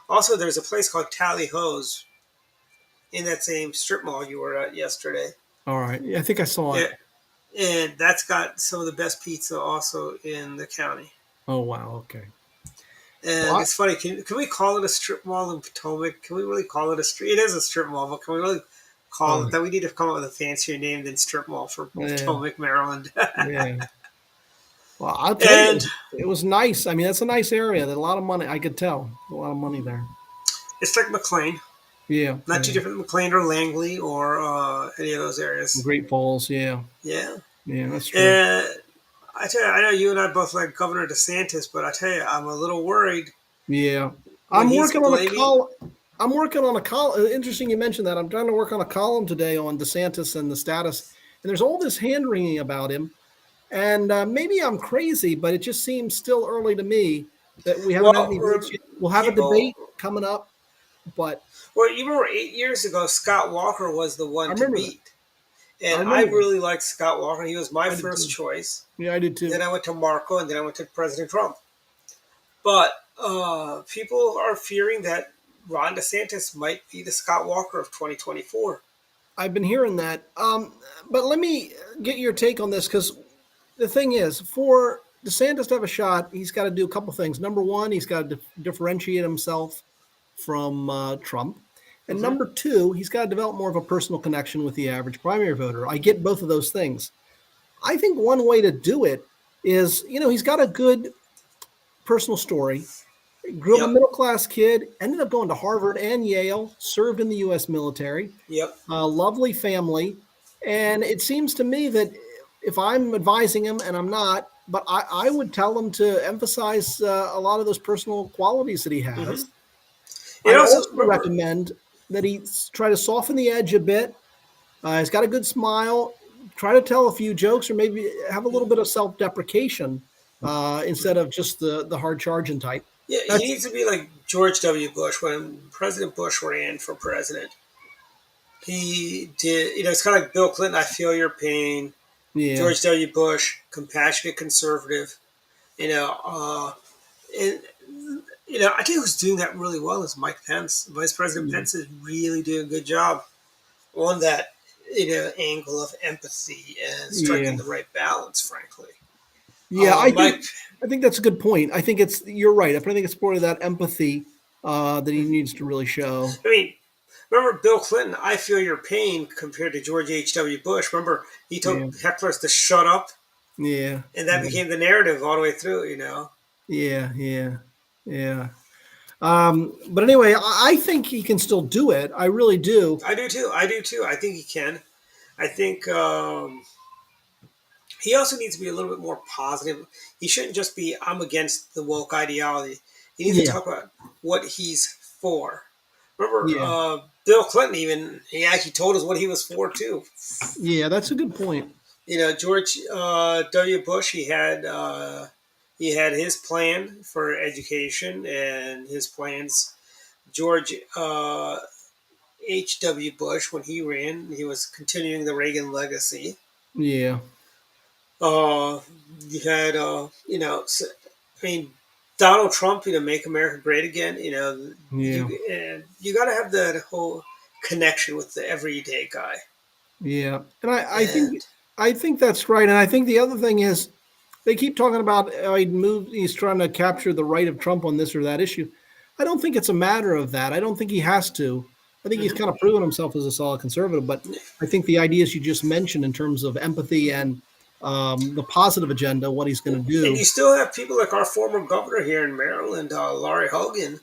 Also, there's a place called Tally Ho's in that same strip mall you were at yesterday. All right. Yeah, I think I saw it. Yeah, and that's got some of the best pizza also in the county. Oh, wow. Okay. And Well, it's funny. Can we call it a strip mall in Potomac? Can we really call it a street? It is a strip mall, but can we really call it that? We need to come up with a fancier name than strip mall for yeah. Potomac, Maryland. Yeah. Well, I'll tell And you, it was nice. I mean, that's a nice area. There's a lot of money. I could tell a lot of money there. it's like McLean, Yeah. not too Yeah. different than McLean or Langley or any of those areas. Great Falls. Yeah. Yeah. Yeah. That's true. And I tell you, I know you and I both like Governor DeSantis, but I tell you, I'm a little worried Yeah. when I'm he's working on a blaming. column. I'm working on a column. Interesting you mentioned that. I'm trying to work on a column today on DeSantis and the status. And there's all this hand wringing about him. And maybe I'm crazy, but it just seems still early to me that we haven't had Well, any votes yet. We'll have a people. debate coming up, but Well, you remember 8 years ago, Scott Walker was the I one to remember that. beat. I And I remember that. really liked Scott Walker. He was my I did first too. choice. Yeah, I did Then too. I went to Marco, and then I went to President Trump. But people are fearing that Ron DeSantis might be the Scott Walker of 2024. I've been hearing that. But let me get your take on this because the thing is, for DeSantis to have a shot, he's got to do a couple things. Number one, he's got to differentiate himself from Trump. And Mm-hmm. number two, he's got to develop more of a personal connection with the average primary voter. I get both of those things. I think one way to do it is, he's got a good personal story. Grew up a Yep. middle class kid, ended up going to Harvard and Yale, served in the U.S. military, Yep. a lovely family. And it seems to me that if I'm advising him, and I'm not, but I would tell him to emphasize a lot of those personal qualities that he Mm-hmm. has. And I'd also, also remember, recommend that he try to soften the edge a bit. He's got a good smile. Try to tell a few jokes, or maybe have a little bit of self-deprecation instead of just the hard charging type. yeah, he That's needs to be like George W. Bush when President Bush ran for president. He did, it's kind of like Bill Clinton. I feel your pain. yeah, George W. Bush, compassionate conservative. You know, and I think who's doing that really well is Mike Pence. Vice President yeah, Pence is really doing a good job on that, angle of empathy and yeah. striking the right balance. Frankly, Yeah, Mike. I think that's a good point. I think you're right. I think it's more of that empathy that he needs to really show. I mean, remember Bill Clinton? I feel your pain compared to George H.W. Bush. Remember he told Yeah, hecklers to shut up, yeah, and that yeah, became the narrative all the way through. yeah, yeah, yeah. But anyway, I think he can still do it. I really do. I do too. I do too. I think he can. I think he also needs to be a little bit more positive. He shouldn't just be "I'm against the woke ideology." He needs to Yeah, talk about what he's for. Remember, yeah, Bill Clinton even he actually told us what he was for too. yeah. That's a good point. George W. Bush he had his plan for education and his plans. George H.W. Bush, when he ran, he was continuing the Reagan legacy. Yeah, Uh, you had, I mean, Donald Trump, make America great again. Yeah. You got to have that whole connection with the everyday guy. Yeah. And And I think that's right. And I think the other thing is they keep talking about he's trying to capture the right of Trump on this or that issue. I don't think it's a matter of that. I don't think he has to. I think he's mhm. kind of proven himself as a solid conservative. But I think the ideas you just mentioned in terms of empathy and the positive agenda, what he's going to And do. you still have people like our former governor here in Maryland, Laurie Hogan,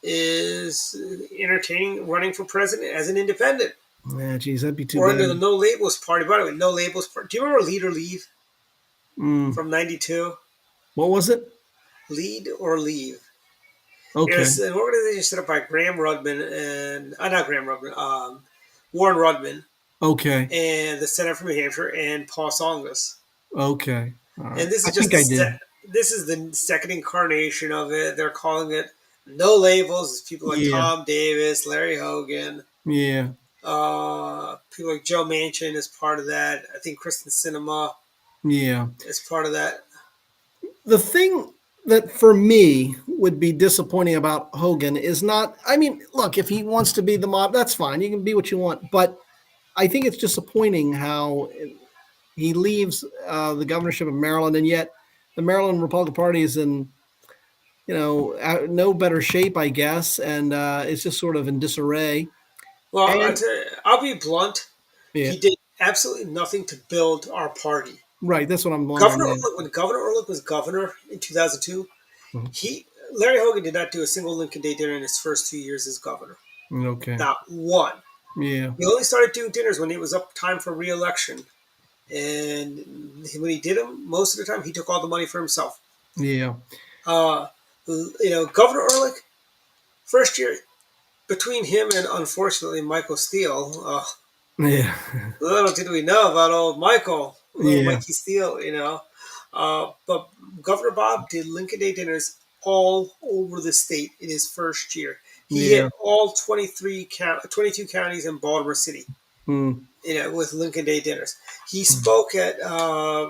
is entertaining running for president as an independent Yeah, geez, that'd be too or bad. under the No Labels Party. By the way, No Labels Party. Do you remember Lead or Leave Mm. from '92? What was it? Lead or Leave. It Okay. was an organization set up by Graham Rudman and not Graham Rudman, Warren Rudman, Okay. and the senator from New Hampshire, and Paul Songas. Okay. All right. And this I is just think I did. this is the second incarnation of it. They're calling it No Labels. It's people like Yeah. Tom Davis, Larry Hogan, Yeah. people like Joe Manchin is part of that. I think Kristen Sinema Yeah. is part of that. The thing that for me would be disappointing about Hogan is not, I mean, look, if he wants to be the mob, that's fine. You can be what you want. But I think it's disappointing how he leaves the governorship of Maryland, and yet the Maryland Republican Party is in, no better shape, I guess. And it's just sort of in disarray. Well, And I'll be blunt. yeah, He did absolutely nothing to build our party. right. That's what I'm wondering. Yeah. When Governor Ehrlich was governor in 2002, Mhm. Larry Hogan did not do a single Lincoln Day dinner in his first 2 years as governor. Okay. Not one. Yeah. He only started doing dinners when it was up time for re-election, and when he did them, most of the time he took all the money for himself. Yeah. Uh, Governor Ehrlich, first year between him and unfortunately Michael Steele. Yeah. Little did we know about old Michael, little Yeah. Mikey Steele, But Governor Bob did Lincoln Day dinners all over the state in his first year. He Yeah. hit all 22 counties in Baltimore City, Mm. with Lincoln Day dinners. He spoke at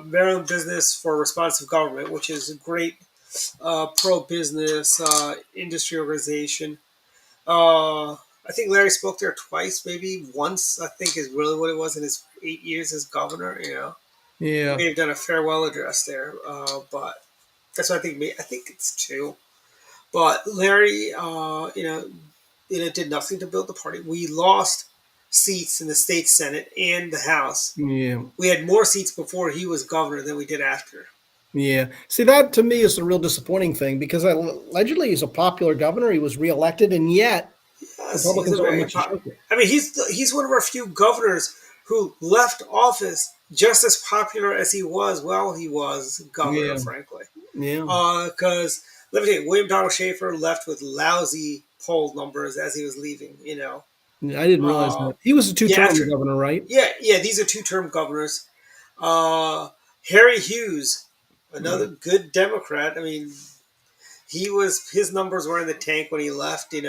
Maryland Business for Responsive Government, which is a great pro-business industry organization. I think Larry spoke there twice, maybe once. I think is really what it was in his 8 years as governor. He Yeah. may have done a farewell address there, but that's what I think. I think it's two. But Larry, did nothing to build the party. We lost seats in the state senate and the House. Yeah. We had more seats before he was governor than we did after. Yeah. See, that to me is the real disappointing thing because allegedly he's a popular governor. He was reelected, and yet Yes, he's a Republicans don't have very much to show for it. I mean, he's one of our few governors who left office just as popular as he was while he was governor. Yeah. Frankly, Yeah. because let me tell you, William Donald Schaefer left with lousy poll numbers as he was leaving. I didn't realize Uh, that. He was a yeah, two-term governor, right? yeah, these are two-term governors. Harry Hughes, another good Democrat. I mean, his numbers were in the tank when he left. That's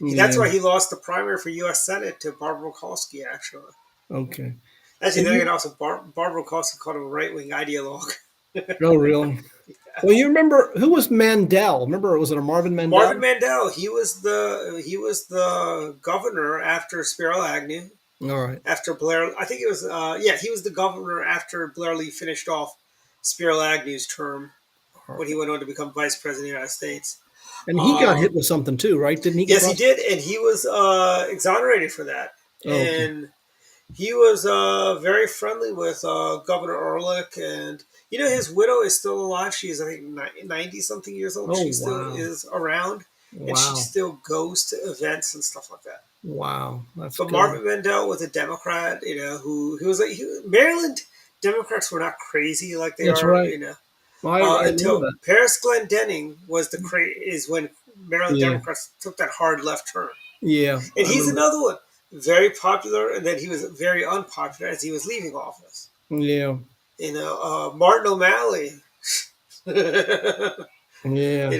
Yeah. why he lost the primary for U.S. Senate to Barbara Mikulski. Okay. Actually, And then again, you, also Barbara Mikulski called him a right-wing ideologue. oh, really? Well, you remember who was Mandel? Remember, was it a Marvin Marvin Mandel? Mandel, he was the governor after Spiro Agnew, All right. after Blair. I think it was he was the governor after Blair Lee finished off Spiro Agnew's term All when right. he went on to become vice president of the United States. And he got Uh, hit with something too, right? Didn't he get yes, he prosecuted? did, and he was exonerated for that. Oh, okay. And he was very friendly with Governor Ehrlich, and his widow is still alive. She's I think 90 something years old. Oh, She still wow. is around, and she Wow. still goes to events and stuff like that. Wow. That's But good. Marvin Mandel was a Democrat, who he was like Maryland Democrats were not crazy like they That's are, right. Well, I know until that. Paris Glendenning was is when Maryland Yeah. Democrats took that hard left turn. Yeah. And I he's remember. another one. Very popular, and then he was very unpopular as he was leaving office. Yeah. Martin O'Malley. Yeah.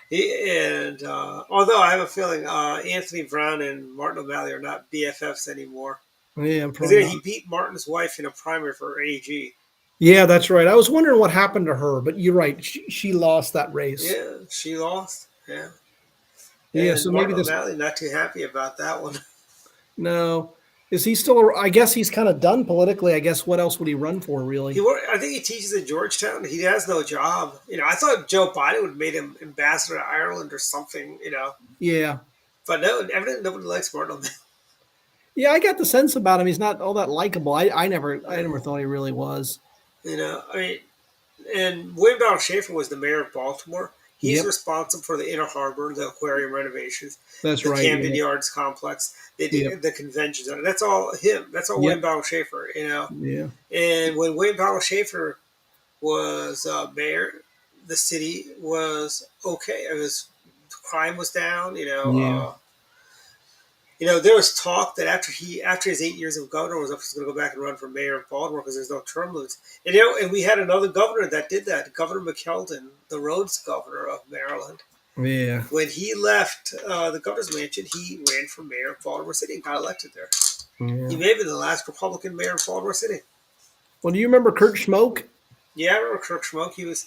you know, although I have a feeling Anthony Brown and Martin O'Malley are not BFFs anymore. Yeah. Because Probably he not. beat Martin's wife in a primary for AG. Yeah, that's right. I was wondering what happened to her, but you're right. She lost that race. Yeah, she lost. Yeah, Yeah, and so maybe Martin this. O'Malley not too happy about that one. No, is he still? I guess he's kind of done politically. I guess what else would he run for, really? I think he teaches at Georgetown. He has no job. I thought Joe Biden would have made him ambassador to Ireland or something. Yeah, But no, evidently nobody likes Martin O'Malley. yeah. I got the sense about him. He's not all that likable. I never thought he really was. I mean, and William Donald Schaefer was the mayor of Baltimore. He's Yep, responsible for the Inner Harbor, the aquarium renovations, that's the right. Camden Yeah, Yards complex. They yep, did the convention center. That's all him. That's all yep, William Donald Schaefer. yeah, And when William Donald Schaefer was mayor, the city was okay. It was crime was down. yeah, There was talk that after his 8 years of governor was going to go back and run for mayor of Baltimore because there's no term limits. And we had another governor that did that, Governor McKeldin, the Rhodes governor of Maryland. yeah, When he left the governor's mansion, he ran for mayor of Baltimore City and got elected there. yeah. He may have been the last Republican mayor of Baltimore City. Well, do you remember Kurt Schmoke? Yeah, I remember Kirk Schmoke. He was.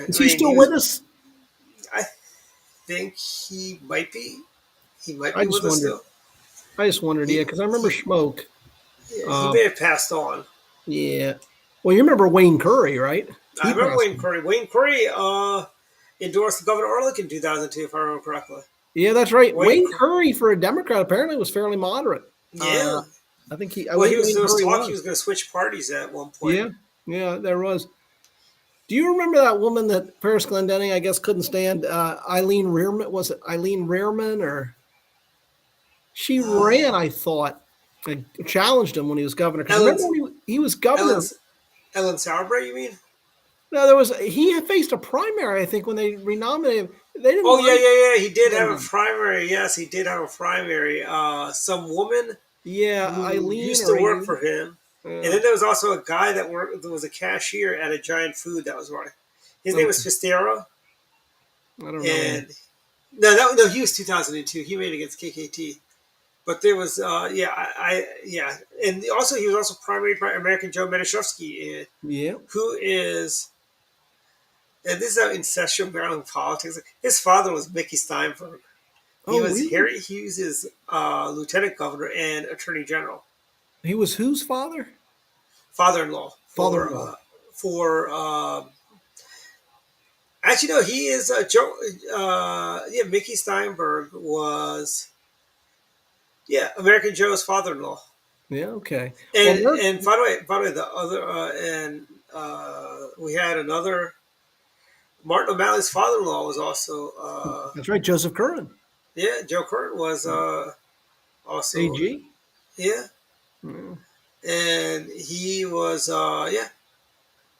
Is he still with us? I think he might be. He might I be just with us wondered. still. I just wondered, He, yeah, because I remember he, Schmoke. he may have passed on. Yeah. Well, you remember Wayne Curry, right? I He remember passed. Wayne Curry. Wayne Curry endorsed Governor Ehrlich in 2002, if I remember correctly. Yeah, that's right. Wayne, Wayne Curry for a Democrat apparently was fairly moderate. yeah. I think he. I Well, think Wayne there was Curry talk he was. was going to switch parties at one point. Yeah, yeah, there was. Do you remember that woman that Paris Glendenning, I guess, couldn't stand? Eileen Rearman, was it Eileen Rearman, or she ran? I thought, challenged him when he was governor. Because Ellen, remember when he was governor? Ellen, Ellen Sauerbrei, you mean? No, there was he had faced a primary. I think when they renominated him, they didn't. Oh, run yeah. He did have a him. primary. Yes, he did have a primary. Some woman Yeah, who Eileen used or to work Eileen. for him. And Yeah. then there was also a guy that was a cashier at a giant food that was running. His name was Fistero. I don't know. And no, he was 2002. He ran against KKT. But there was, and also he was also primaried by American Joe Menashevsky, Yeah. who is, and this is how incestual Maryland politics. His father was Mickey Steinberg. He Oh, was really? Harry Hughes' lieutenant governor and attorney general, He was whose father? father-in-law Father-in-law. Actually, no, he is Joe. Mickey Steinberg was American Joe's father-in-law. Yeah. Okay. And Well, and by the way, the other we had another Martin O'Malley's father-in-law was also that's right. Joseph Curran, Joe Curtin was also AG. yeah, Yeah. and he was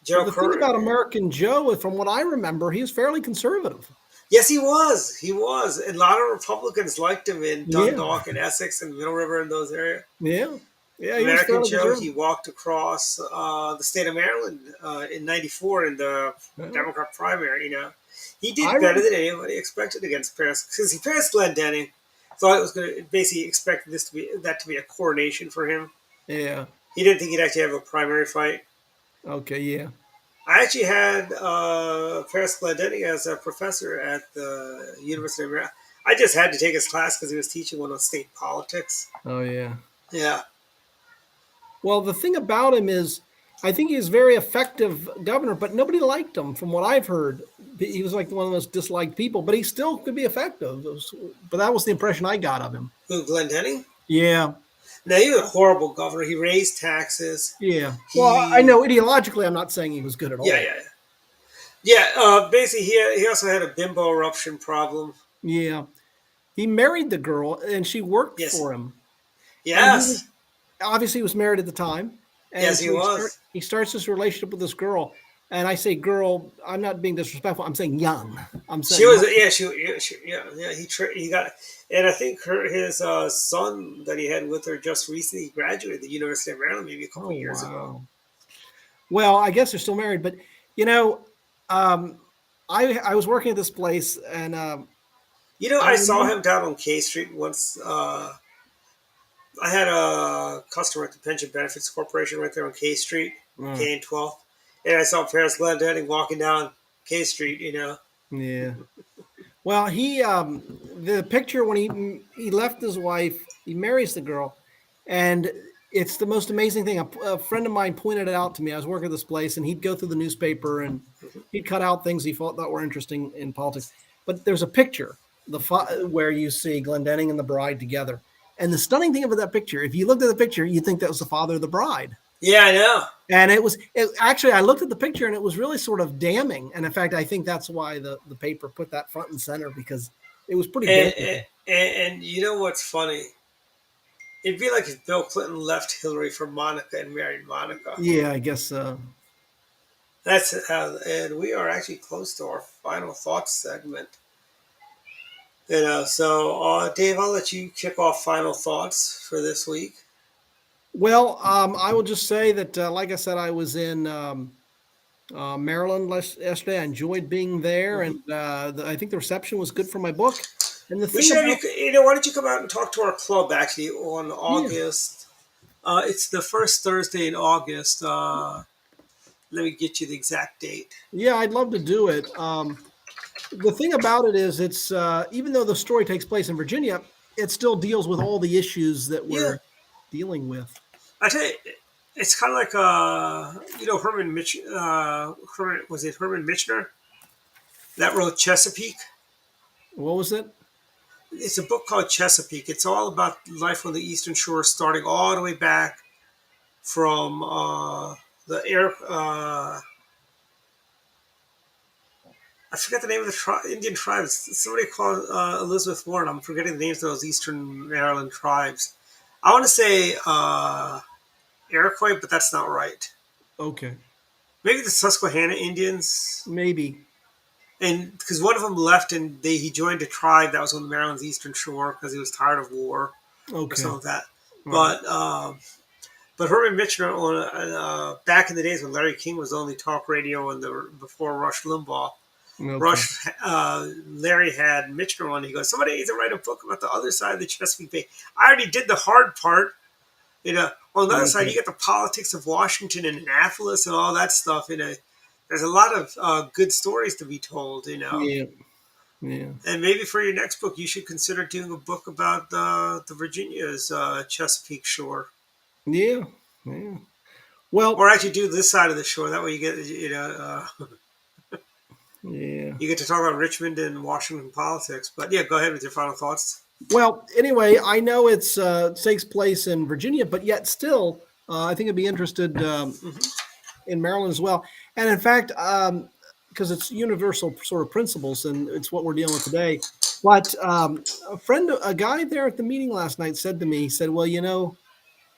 Joe But the thing Curtin. about American Joe, from what I remember, he was fairly conservative. Yes, he was. He was. And a lot of Republicans liked him in Yeah. Dundalk and Essex and Middle River and those areas. Yeah. Yeah. He was American fairly Joe, conservative. he walked across the state of Maryland in '94 in the Democrat primary. He did better than anybody expected against Paris because Paris Glendenning thought it was going to basically expected that to be a coronation for him. Yeah. He didn't think he'd actually have a primary fight. Okay. Yeah. I actually had Paris Glendenning as a professor at the University of Maryland. I just had to take his class because he was teaching one on state politics. Oh yeah. Yeah. Well, the thing about him is, I think he was very effective governor, but nobody liked him, from what I've heard. He was like one of the most disliked people, but he still could be effective. But that was the impression I got of him. Who, Glendenning? Yeah. No, he was a horrible governor. He raised taxes. Yeah. Well, I know ideologically, I'm not saying he was good at all. Yeah. Basically, he also had a bimbo eruption problem. Yeah. He married the girl, and she worked for him. Yes. Obviously, he was married at the time. And Yes, he was. He starts this relationship with this girl, and I say girl. I'm not being disrespectful. I'm saying young. I'm saying She was. He got, and I think his son that he had with her just recently graduated the University of Maryland, maybe a couple of years ago. Well, I guess they're still married, but I was working at this place, and I saw him down on K Street once. I had a customer at the Pension Benefits Corporation right there on K Street. Uh, K and 12th. And I saw Paris Glendenning walking down K Street, yeah. Well, the picture when he left his wife, he marries the girl, and it's the most amazing thing. A friend of mine pointed it out to me. I was working at this place, and he'd go through the newspaper and he'd cut out things he thought were interesting in politics. But there's a picture, where you see Glendenning and the bride together. And the stunning thing about that picture, if you looked at the picture, you'd think that was the father of the bride. Yeah, I know. And actually, I looked at the picture and it was really sort of damning. And in fact, I think that's why the paper put that front and center, because it was pretty damning. And you know what's funny? It'd be like if Bill Clinton left Hillary for Monica and married Monica. Yeah, I guess so. That's how, and we are actually close to our final thoughts segment. So Dave, I'll let you kick off final thoughts for this week. Well, I will just say that, like I said, I was in Maryland yesterday. I enjoyed being there, and I think the reception was good for my book. And the We thing should have about, you. Why don't you come out and talk to our club actually on August? It's the first Thursday in August. Let me get you the exact date. yeah, I'd love to do it. The thing about it is, it's even though the story takes place in Virginia, it still deals with all the issues that we're dealing with. I tell you, it's kind of like Herman Mitch. Was it Herman Michener that wrote Chesapeake? What was it? It's a book called Chesapeake. It's all about life on the Eastern Shore, starting all the way back from the air. I forget the name of the Indian tribes. Somebody called Elizabeth Warren. I'm forgetting the names of those Eastern Maryland tribes. I want to say Iroquois, but that's not right. Okay. Maybe the Susquehanna Indians. Maybe. And because one of them left and he joined a tribe that was on Maryland's Eastern Shore because he was tired of war or something like that. Right. But Herman Michener on back in the days when Larry King was the only talk radio and before Rush Limbaugh. Okay. Larry had Michener on. He goes, somebody needs to write a book about the other side of the Chesapeake Bay. I already did the hard part. On the other side, you get the politics of Washington and Annapolis and all that stuff. There's a lot of good stories to be told. Yeah. And maybe for your next book, you should consider doing a book about the Virginia's Chesapeake Shore. Yeah. Well, or actually do this side of the shore. That way you get Yeah. You get to talk about Richmond and Washington politics. But yeah, go ahead with your final thoughts. Well, anyway, I know it takes place in Virginia, but yet still, I think I'd be interested in Maryland as well. And in fact, because it's universal sort of principles, and it's what we're dealing with today. But a guy there at the meeting last night said to me, he said, well,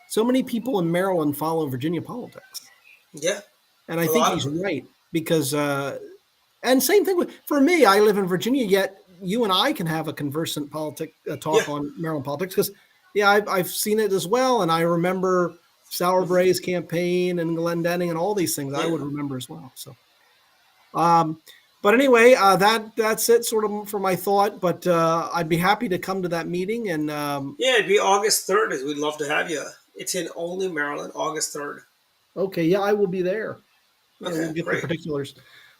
so many people in Maryland follow Virginia politics. Yeah. And I think he's right, because and same thing for me, I live in Virginia, yet you and I can have a conversant talk on Maryland politics, because I've seen it as well. And I remember Sourbray's campaign and Glendenning and all these things I would remember as well. So, but anyway, that's it sort of for my thought, but I'd be happy to come to that meeting. And it'd be August 3rd. We'd love to have you. It's in Olney, Maryland, August 3rd. Okay. Yeah, I will be there. Okay, we'll get great. the particulars.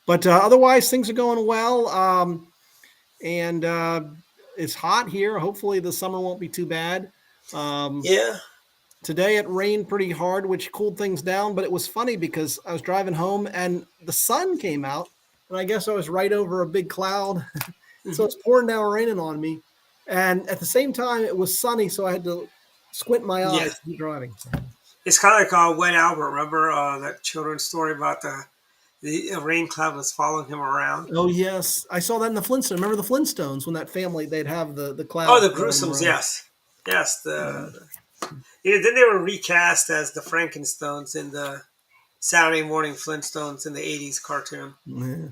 But otherwise, things are going well. And it's hot here. Hopefully the summer won't be too bad. Today it rained pretty hard, which cooled things down. But it was funny because I was driving home and the sun came out. And I guess I was right over a big cloud. So it's pouring down raining on me. And at the same time, it was sunny. So I had to squint my eyes to keep driving. It's kind of like Wet Albert. Remember that children's story about the rain cloud was following him around? Oh, yes. I saw that in the Flintstones. Remember the Flintstones, when that family, they'd have the cloud. Oh, the Gruesomes, yes. Yes. Then they were recast as the Frankenstones in the Saturday Morning Flintstones in the 80s cartoon. Yeah.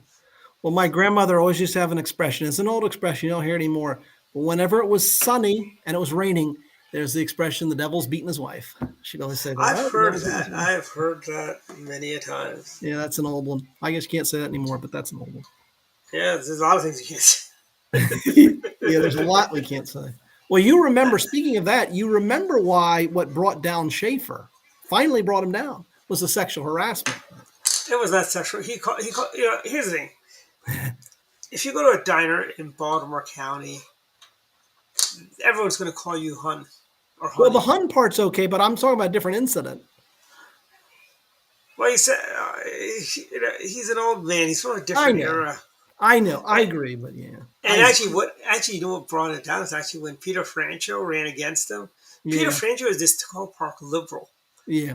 Well, my grandmother always used to have an expression. It's an old expression. You don't hear it anymore. But whenever it was sunny and it was raining, there's the expression, the devil's beating his wife. She'd always say that. I've heard that. I've heard that many a times. Yeah, that's an old one. I guess you can't say that anymore, but that's an old one. Yeah, there's a lot of things you can't say. Yeah, there's a lot we can't say. Well, you remember, speaking of that, what brought down Schaefer, finally brought him down. was the sexual harassment. It was not sexual. He called. You know, here's the thing. If you go to a diner in Baltimore County, everyone's going to call you hun or honey. Well, the hun part's okay, but I'm talking about a different incident. Well, he said he's an old man. He's from a different era. I know. I agree, but yeah. And actually, you know what brought it down is actually when Peter Franchot ran against him. Peter Franchot is this Tall Park liberal. Yeah.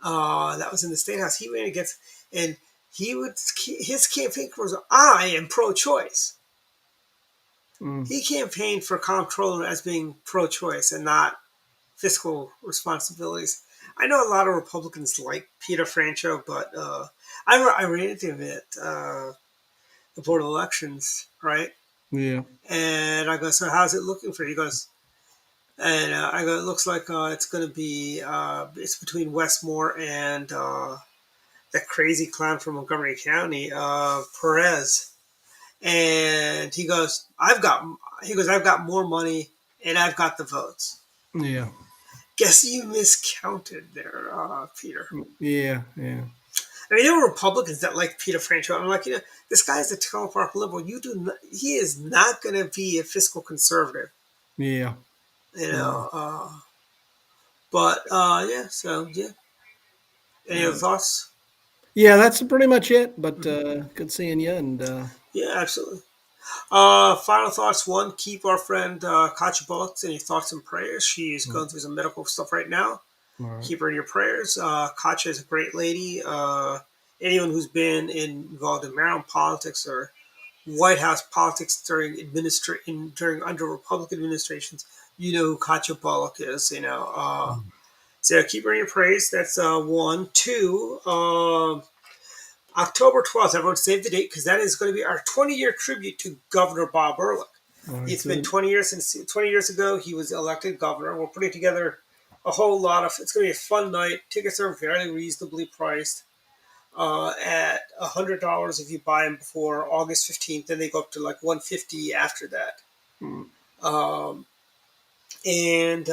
That was in the State House. He ran against, and his campaign was, "I am pro-choice." He campaigned for comptroller as being pro-choice and not fiscal responsibilities. I know a lot of Republicans like Peter Franchot, but I ran into him at the Board of Elections, right? Yeah. And I go, "So how's it looking for you?" He goes, and I go, "It looks like it's going to be it's between Westmore and that crazy clown from Montgomery County, Perez." And he goes, "I've got more money and I've got the votes." Yeah. Guess you miscounted there, Peter. Yeah. I mean, there were Republicans that liked Peter Franchot. I'm like, this guy's a Tall Park liberal. He is not going to be a fiscal conservative. Yeah. But yeah. So yeah. Any other thoughts? Yeah, that's pretty much it. But good seeing you. And yeah, absolutely. Final thoughts. One, keep our friend Katja Bullock in your thoughts and prayers. She's going through some medical stuff right now. Right. Keep her in your prayers. Katja is a great lady. Anyone who's been involved in Maryland politics or White House politics during under Republican administrations, you know who Katja Bullock is. So keep her in your praise. That's one. Two. October 12th, everyone save the date because that is going to be our 20-year tribute to Governor Bob Ehrlich. It's been 20 years since 20 years ago he was elected governor. We're putting together a whole lot of. It's going to be a fun night. Tickets are very reasonably priced at $100 if you buy them before August 15th. Then they go up to like $150 after that. And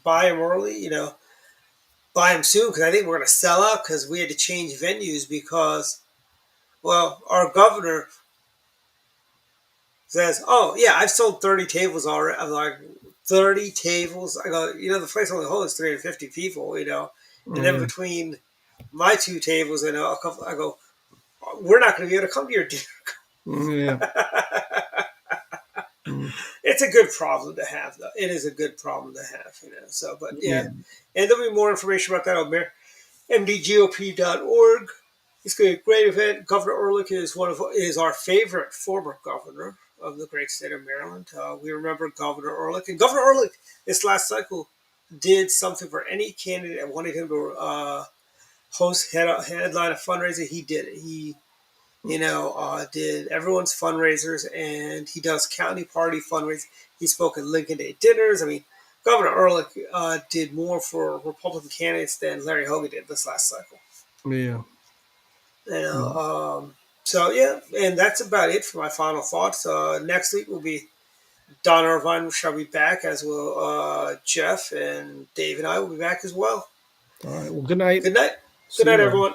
buy them early. Buy them soon because I think we're going to sell out because we had to change venues because, well, our governor says, "Oh yeah, I've sold 30 tables already." I'm like, 30 tables? I go, the place only holds 350 people, and then between my two tables and a couple, I go, we're not going to be able to come to your dinner. It's a good problem to have, though. It is a good problem to have, So, but yeah. And there'll be more information about that on mdgop.org. It's going to be a great event. Governor Ehrlich is our favorite former governor of the great state of Maryland. We remember Governor Ehrlich, and Governor Ehrlich this last cycle did something for any candidate that wanted him to headline a fundraiser. He did it. He did everyone's fundraisers, and he does county party fundraisers. He spoke at Lincoln Day dinners. I mean, Governor Ehrlich did more for Republican candidates than Larry Hogan did this last cycle. Yeah. So, yeah, and that's about it for my final thoughts. Next week will be Don Irvine shall be back, as will Jeff, and Dave and I will be back as well. All right. Well, good night. Good night. Good night, everyone.